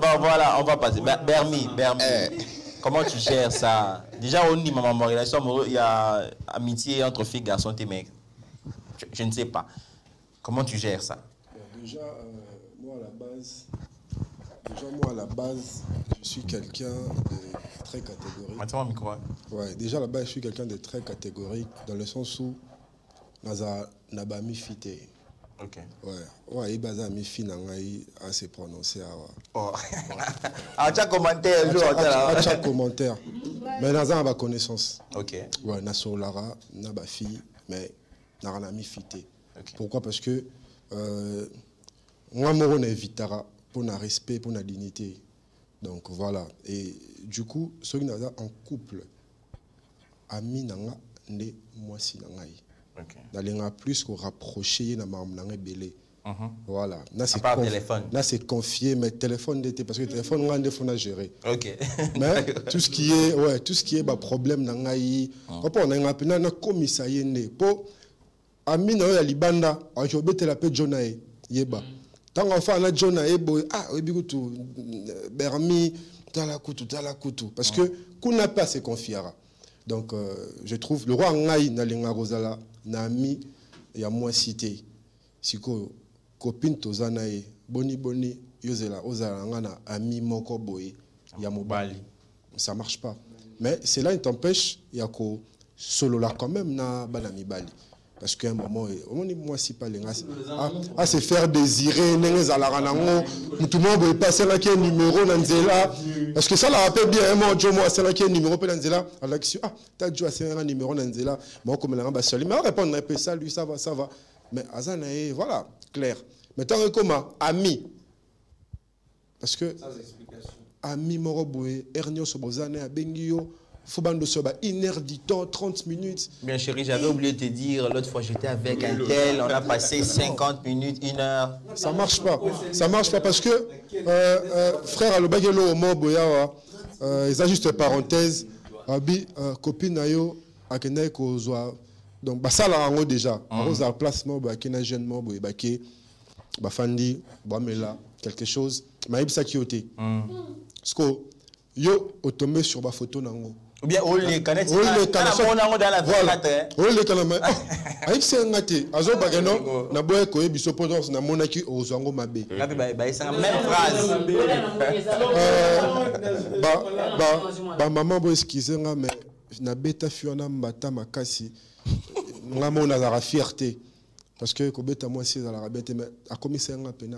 Bon voilà, on va passer. Bermi. Comment tu gères ça? Déjà, on dit maman relation amoureuse, il y a amitié entre filles et garçons, mais je ne sais pas. Comment tu gères ça? Déjà, moi à la base, je suis quelqu'un de très catégorique. Maintenant, micro. Ouais, déjà à la base, je suis quelqu'un de très catégorique dans le sens où n'a pas mis fité. OK. Ouais, il a mis fin à se prononcer. Oh. À chaque commentaire, à chaque commentaire. Mais dans ma connaissance. OK. Ouais, na solara, na ba fille, mais na rien mis fité. Okay. Pourquoi? Parce que moi, on évitera pour un respect, pour la dignité. Donc voilà. Et du coup, ceux qui sont en couple, ami nanga ne moi si nangai. OK. D'aller plus qu'on rapprocher na mam nanga belé. Voilà. Là c'est téléphone. Là c'est confié, mais téléphone d'été parce que téléphone on a des fonds à gérer. OK. Mais tout ce qui est problème nangai. Quand on a un na commissariat né pour ami na ya libanda, je vais la paix Jonae yeba. Tant enfin na Jonae boy obigo tu Bermi Talakutu. Parce que qu'on n'a pas se confiera. Donc, je trouve, le roi Ngaï, Nalinga Rosala, Nami, il y a moins cité. Si copine Tozanae, Boni, Yozela, Ozala, Ngana, Ami, Moko, Boy, Yamobali. Ça ne marche pas. Mais cela ne t'empêche, il y a que solo là quand même, na Banami Bali. Parce qu'à un moment, moi, si pas les à se faire désirer, tout le monde veut passer là qui est numéro Nanzela. Parce que ça la rappelle bien, moi, c'est là qui est numéro Nanzela. Alors, t'as dû assez un numéro Nanzela. Moi, comme la rembasserie, mais on répond, ça, lui, ça va. Mais Azanae, voilà, clair. Mais tant que comment, ami. Parce que, ami Moroboué, Ernio Sobozane, Abengio. Faut bando sur 1 heure du temps, 30 minutes. Bien chérie, j'avais oublié de te dire, l'autre fois j'étais avec un tel, on a passé 50 minutes, 1 heure. Ça marche pas. Ça marche pas parce que frère Alobagelo Omo Boyawa, ils ont juste parenthèse, abi copine ayo akene ko zwa. Donc bah ça là en déjà. On a placement ba kena jeune mo boy baké ba fandi ba mela quelque chose. Mais ça qui oté. Parce que yo otomé sur ba photo nango. Ou bien on les connaît dans la vie. Avec c'est ngate azo bageno na boye ko biso potence na monaki ozango mabe. Même phrase. Ba maman bo excuser nga mais na beta fiona mbata makasi nga mona za fierté parce que ko beta moi c'est la bête mais a commis c'est nga pena.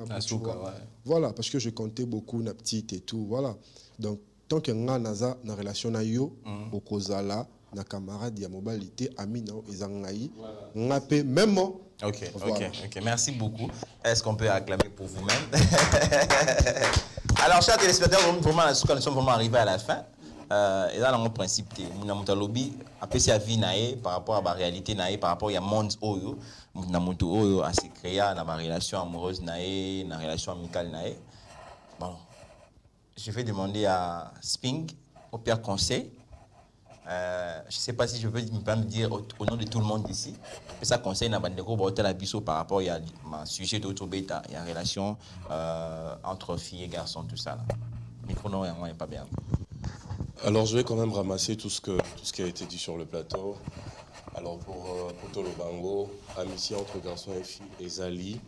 Voilà parce que je comptais beaucoup na petite et tout voilà. Donc tant que nga naza na relation na yo okozala na camarade ya mobilité ami na ezangai ngape même OK. Merci beaucoup. Est-ce qu'on peut acclamer pour vous-même? Alors chers téléspectateurs, vraiment nous sommes vraiment arrivés à la fin. Et là dans mon principe mon lobby apprécier la vie naé par rapport à la réalité naé par rapport à monde oyo na moto oyo a se créer na ma relation amoureuse naé na relation amicale naé. Bon. Je vais demander à Sping, au pire conseil. Je ne sais pas si je peux me dire au nom de tout le monde ici. Mais ça conseille à Bandeko Botel Abisso par rapport à ma sujet d'autre bêta. Il y a une relation entre filles et garçons, tout ça. Le micro non n'est pas bien. Alors je vais quand même ramasser tout ce qui a été dit sur le plateau. Alors pour Tolo Bango, amitié entre garçons et filles, Ezali.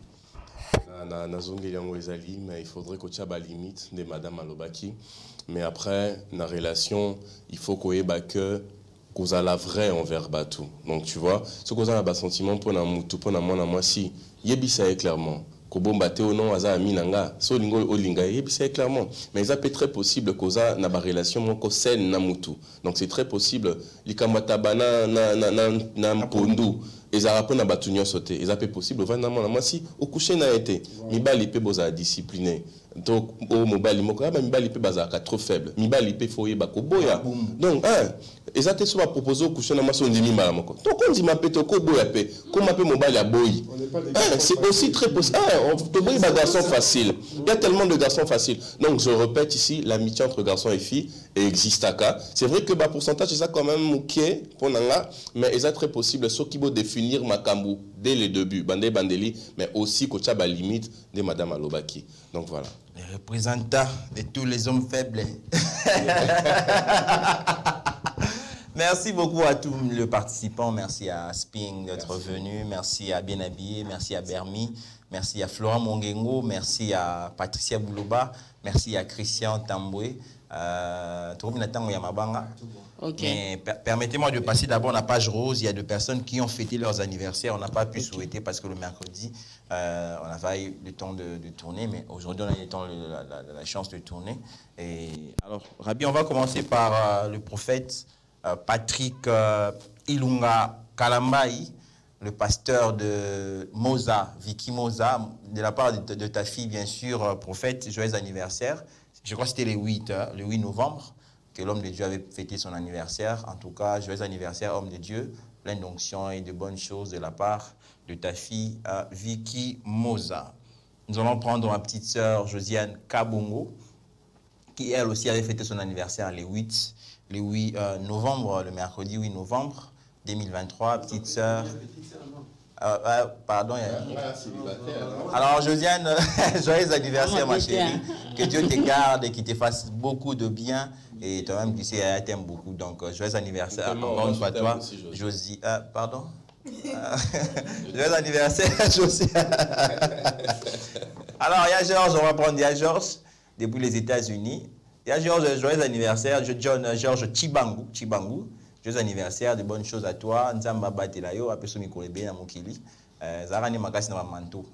Mais il faudrait qu'on ait la limite de Madame Alobaki. Mais après, dans la relation, il faut qu'on ait qu'on a la vraie envers Batou. Donc tu vois, ce qu'on a un sentiment pour moi, si, yebisa clairement. Kobombate au nom aza aminanga, so lingo olinga yebisa clairement. Mais ça peut être très possible qu'on a une relation moko saine na mutu. Donc c'est très possible. Likamata bana na mpondu. Et ça rapporte à Batunio sauté. Et ça peut possible. Moi si au coucher n'a été. Mibali peut boza discipliné. Donc au mobile mibali peut baza trop faible. Mibali peut foyer bako boya. Donc et ça te soit proposé au coucher na maso ndimi malamoko. Donc on dit ma peut ko boya pe. Comment peut mobile à boy. C'est aussi très possible. On te boy ba garçon facile. Il y a tellement de garçons faciles. Donc je répète ici l'amitié entre garçons et filles existe à cas. C'est vrai que le pourcentage est ça quand même mouké pour nanga, mais c'est très possible ce qui va définir Makambu dès le début, bandeli, mais aussi Kochaba limite de Madame Alobaki. Donc voilà. Les représentants de tous les hommes faibles. Merci beaucoup à tous les participants. Merci à Sping d'être venu. Merci à Bien Habillé. Merci à Bermi. Merci à Florent Mongengo. Merci à Patricia Bouloba. Merci à Christian Tamboué. Okay. Permettez-moi de passer d'abord la page rose. Il y a 2 personnes qui ont fêté leurs anniversaires. On n'a pas pu souhaiter parce que le mercredi, on avait eu le temps de tourner, mais aujourd'hui, on a eu le temps, la chance de tourner. Et alors, Rabi, on va commencer par le prophète Patrick Ilunga Kalambai, le pasteur de Moza, Vicky Moza, de la part de ta fille, bien sûr, prophète, joyeux anniversaire. Je crois que c'était le 8 novembre que l'homme de Dieu avait fêté son anniversaire. En tout cas, joyeux anniversaire, homme de Dieu. Plein d'onction et de bonnes choses de la part de ta fille, Vicky Moza. Nous allons prendre ma petite sœur, Josiane Kabongo, qui elle aussi avait fêté son anniversaire le 8 novembre, le mercredi 8 novembre 2023. Petite sœur. Pardon. Alors, Josiane, joyeux anniversaire, ma chérie. Que Dieu te garde et qu'il te fasse beaucoup de bien. Et toi-même, tu sais, elle t'aime beaucoup. Donc, joyeux anniversaire. Encore une fois, toi, Josie. Pardon. Joyeux anniversaire, Josie. Alors, il y a Georges, on va prendre. Il y a Georges, depuis les États-Unis. Il y a Georges, joyeux anniversaire. Georges Chibangu. Joyeux anniversaire, de bonnes choses à toi. Nzamba Batelayo, apeso mikolebe na mokili. Zarani makasi na manto.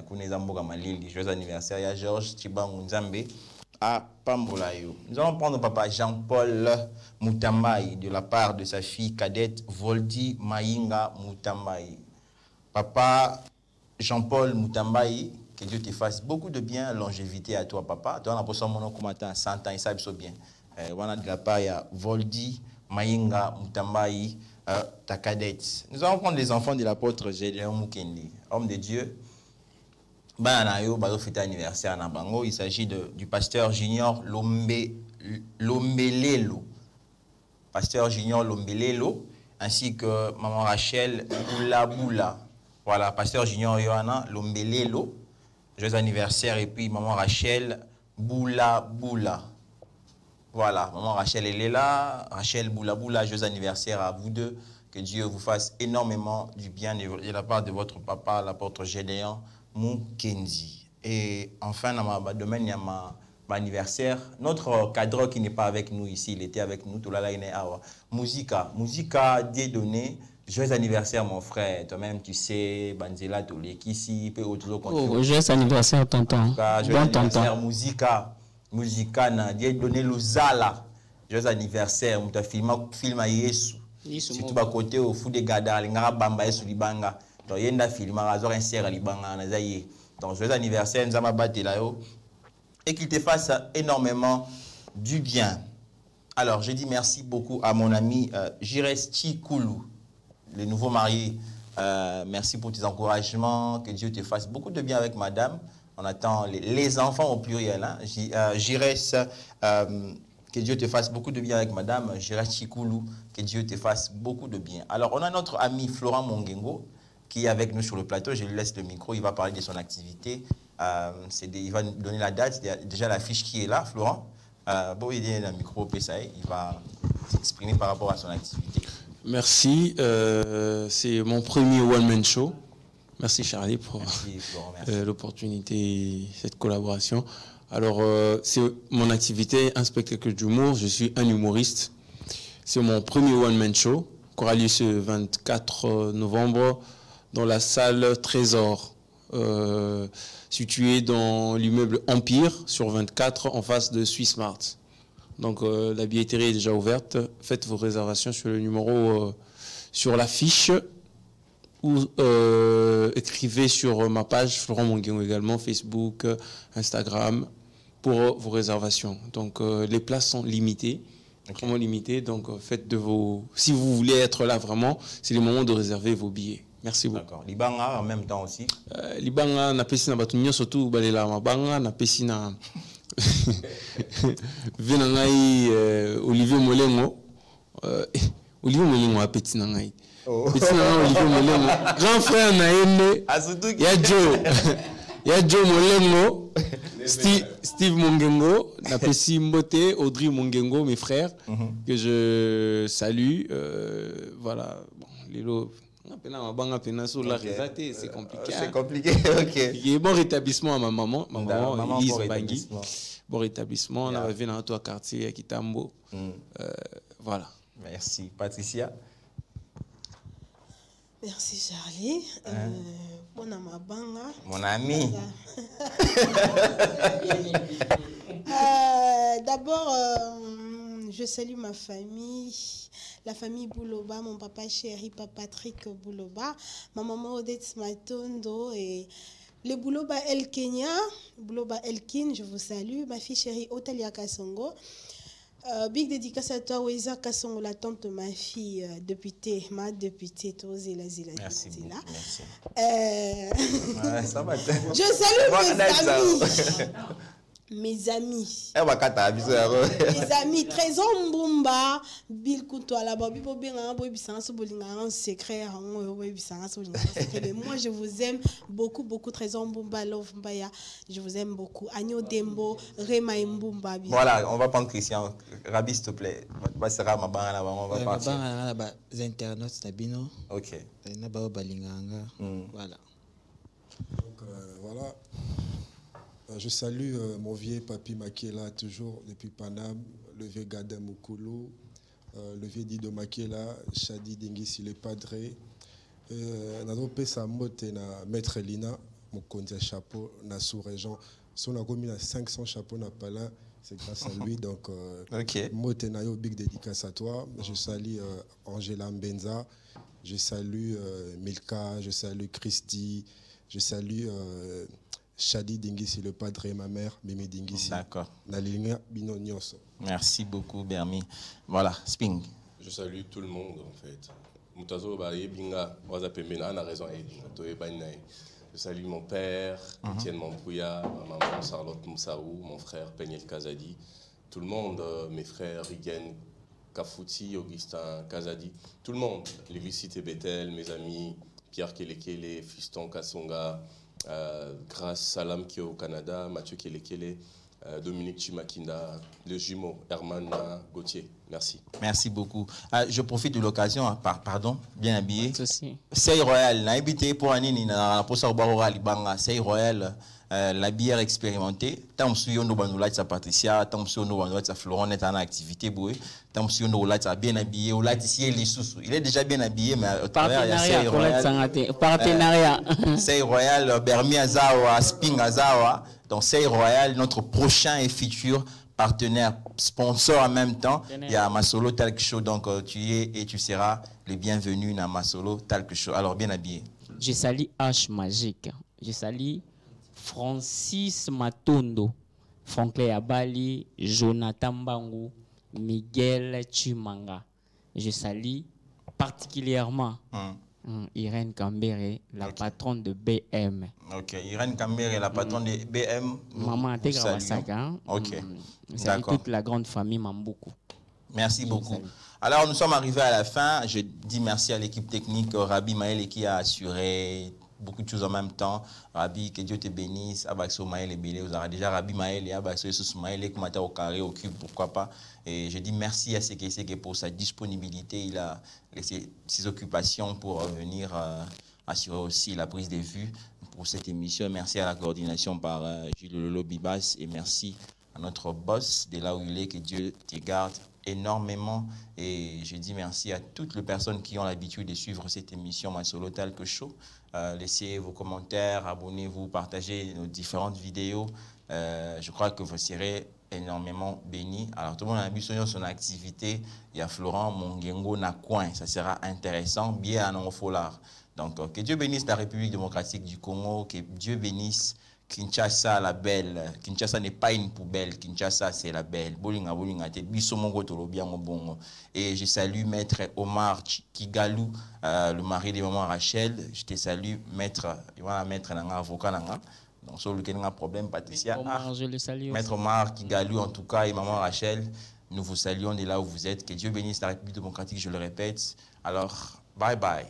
Kuneza mboka malili. Joyeux anniversaire, il y a Georges Chibangu Nzambe à Pambolayo. Nous allons prendre papa Jean-Paul Moutambaï de la part de sa fille cadette Voldi Maïnga Moutambaï. Papa Jean-Paul Moutambaï, que Dieu te fasse beaucoup de bien, longévité à toi, papa. Tu as un peu de 100 ans, et ça, c'est bien. Voilà de la part, il y a Voldi Maïnga Moutambaï, ta cadette. Nous allons prendre les enfants de l'apôtre Gédéon Mukendi, homme de Dieu. Anniversaire na bango. Il s'agit du pasteur Junior Lombelelo. Pasteur Junior Lombelelo, ainsi que maman Rachel Boula. Voilà, pasteur Junior Yohana Lombelelo. Joyeux anniversaire. Et puis maman Rachel Boula. Voilà, maman Rachel, elle est là. Rachel Boula, joyeux anniversaire à vous deux. Que Dieu vous fasse énormément du bien de la part de votre papa, l'apôtre Gédéon Mukendi. Et enfin, dans ma domaine, il y a ma anniversaire. Notre cadre qui n'est pas avec nous ici, il était avec nous. Musica, Dieu donné. Joyeux anniversaire, mon frère. Toi-même, tu sais, Banzela, Tolekisi, peut autour. Joyeux anniversaire, tonton. Joyeux anniversaire, Musica, Dieu donné Luzala. Joyeux anniversaire, on t'a filmé à Yesu. Si tu vas côté au fou des gada, les gars bamba Yesu libanga. Donc il y a un film, un serre libanga, donc joyeux anniversaire, nous avons battu là et qu'il te fasse énormément du bien. Alors je dis merci beaucoup à mon ami Jires Chikoulou, le nouveau marié. Merci pour tes encouragements, que Dieu te fasse beaucoup de bien avec madame. On attend les enfants au pluriel. Hein. Jires, que Dieu te fasse beaucoup de bien avec madame. Jires Chikoulou, que Dieu te fasse beaucoup de bien. Alors on a notre ami Florent Mongengo qui est avec nous sur le plateau. Je lui laisse le micro, il va parler de son activité. Il va nous donner la date, il y a déjà la fiche qui est là, Florent. Bon, il y a le micro, il va s'exprimer par rapport à son activité. Merci, c'est mon premier one-man show. Merci Charlie pour l'opportunité, cette collaboration. Alors, c'est mon activité, un spectacle d'humour. Je suis un humoriste. C'est mon premier one-man show, qui aura lieu ce 24 novembre dans la salle Trésor, située dans l'immeuble Empire, sur 24, en face de Swissmart. Donc, la billetterie est déjà ouverte. Faites vos réservations sur le numéro, sur l'affiche, ou écrivez sur ma page, Florent Mongengo également, Facebook, Instagram, pour vos réservations. Donc, les places sont limitées. Vraiment limitées. Donc, faites de vos... Si vous voulez être là vraiment, c'est le moment de réserver vos billets. Merci beaucoup. D'accord. Libanga en même temps aussi. Libanga na pesi na batunyo surtout balela mabanga na pesi na vena ngai Olivier Molengo Olivier Molengo apeti na ngai. Peti na Olivier Molengo grand frère na yende ya Joe Molengo Steve Mongengo na pesi Mbote Audrey Mongengo mes frères que je salue voilà bon lelo c'est compliqué. C'est compliqué, ok. Il y a bon rétablissement à ma maman Elise Bangui. Bon rétablissement, on avait dans notre quartier à Kitambo. Voilà. Merci. Patricia. Merci Charlie. Bon Amabanga. Mon ami. D'abord, je salue ma famille. La famille Bouloba, mon papa chéri, papa Patrick Bouloba, ma maman Odette Matondo et le Bouloba El Kenya, Bouloba Elkin, je vous salue. Ma fille chérie Otalia Kasongo. Big dédicace à toi, Weza Kasongo, la tante de ma fille, députée, ma députée, Tozela Zila. Merci beaucoup, merci. Je salue mes amis. mes amis. Mes amis, Trésor Mbumba, Bill Koutoala, Bobby Bobina, Bobby Sans Bolinga, secret, mais moi je vous aime beaucoup, beaucoup. Trésor Mbumba, Love Mbaya, je vous aime beaucoup. Agno Dembo, Rema Mbumba. Voilà, on va prendre Christian. Rabi, s'il te plaît. On va partir. Les internautes, Nabino. Ok. Nabao Balinganga. Voilà. Donc, voilà. Je salue mon vieux papi Makela, toujours depuis Paname, le vieux Gada Mukulu, le vieux Dido Makela, Shadi Dingisi le Padre. Nazope Samote na Maître Lina, mon conte chapeau, na sous-région. Si on a commis 500 chapeaux na Palin, c'est grâce à lui. Donc, Mote Nayo, big dédicace à toi. Je salue Angela Mbenza, je salue Milka, je salue Christy, je salue Shadi Dingisi, le padre et ma mère, Mimi Dingisi. D'accord. Merci beaucoup, Bermi. Voilà, Sping. Je salue tout le monde, en fait. Mutazo Binga, a raison. Je salue mon père, Etienne Mampouya, ma maman Charlotte Moussaou, mon frère Peniel Kazadi, tout le monde, mes frères Rigen Kafouti, Augustin Kazadi, tout le monde, Lévicite Bethel, mes amis, Pierre Kelekele, Fiston Kassonga, Grâce Salam qui est au Canada, Mathieu Kelekele, Dominique Chimakinda, le jumeau Herman Gauthier. Merci. Merci beaucoup. Je profite de l'occasion, pardon, bien habillé. C'est Royal, n'a habité pour Anini, n'a pas ça au C'est Royal. La bière expérimentée, tant que nous avons sa Patricia, tant que nous avons sa Florent est en activité, tant que nous avons bien habillé, il est déjà bien habillé, mais au travers il y a partenariat. C'est Royal, Bermi Azawa, Sping Azawa, donc c'est Royal, notre prochain et futur partenaire, sponsor en même temps. Il y a Masolo Talk Show, donc tu es et tu seras le bienvenu dans Masolo Talk Show. Alors bien habillé. Je salue H Magique, je salue Francis Matondo, Franklin Abali, Jonathan Bangou, Miguel Chimanga. Je salue particulièrement Irène Kambere, la patronne de BM. Ok, Irène Kambere, la patronne de BM. Maman Intégra Wassaka. Ok, d'accord. Toute la grande famille Mambuku. Merci beaucoup. Alors, nous sommes arrivés à la fin. Je dis merci à l'équipe technique, Rabi Maël, qui a assuré beaucoup de choses en même temps. Rabi, que Dieu te bénisse. Abaxo Maël et Bélé, vous aurez déjà Rabi Maël et Abaxo Jesus Maël et Kumata au carré, au cube, pourquoi pas. Et je dis merci à CKC pour sa disponibilité. Il a laissé ses occupations pour venir assurer aussi la prise de vue pour cette émission. Merci à la coordination par Gilles Lolo Bibas et merci à notre boss de là où il est. Que Dieu te garde énormément. Et je dis merci à toutes les personnes qui ont l'habitude de suivre cette émission Masolo Talk Show. Laissez vos commentaires, abonnez-vous, partagez nos différentes vidéos. Je crois que vous serez énormément bénis. Alors tout le monde a vu son activité. Il y a Florent Mongengo Nakouin. Ça sera intéressant. Bien à non-folar. Donc que Dieu bénisse la République démocratique du Congo. Que Dieu bénisse Kinshasa, la belle. Kinshasa n'est pas une poubelle. Kinshasa, c'est la belle. Et je salue Maître Omar Kigalou, le mari de maman Rachel. Je te salue, Maître avocat. Donc, sur lequel on a un problème, Patricia. Omar, je le salue. Maître Omar Kigalou, en tout cas, et maman Rachel, nous vous saluons de là où vous êtes. Que Dieu bénisse la République démocratique, je le répète. Alors, bye bye.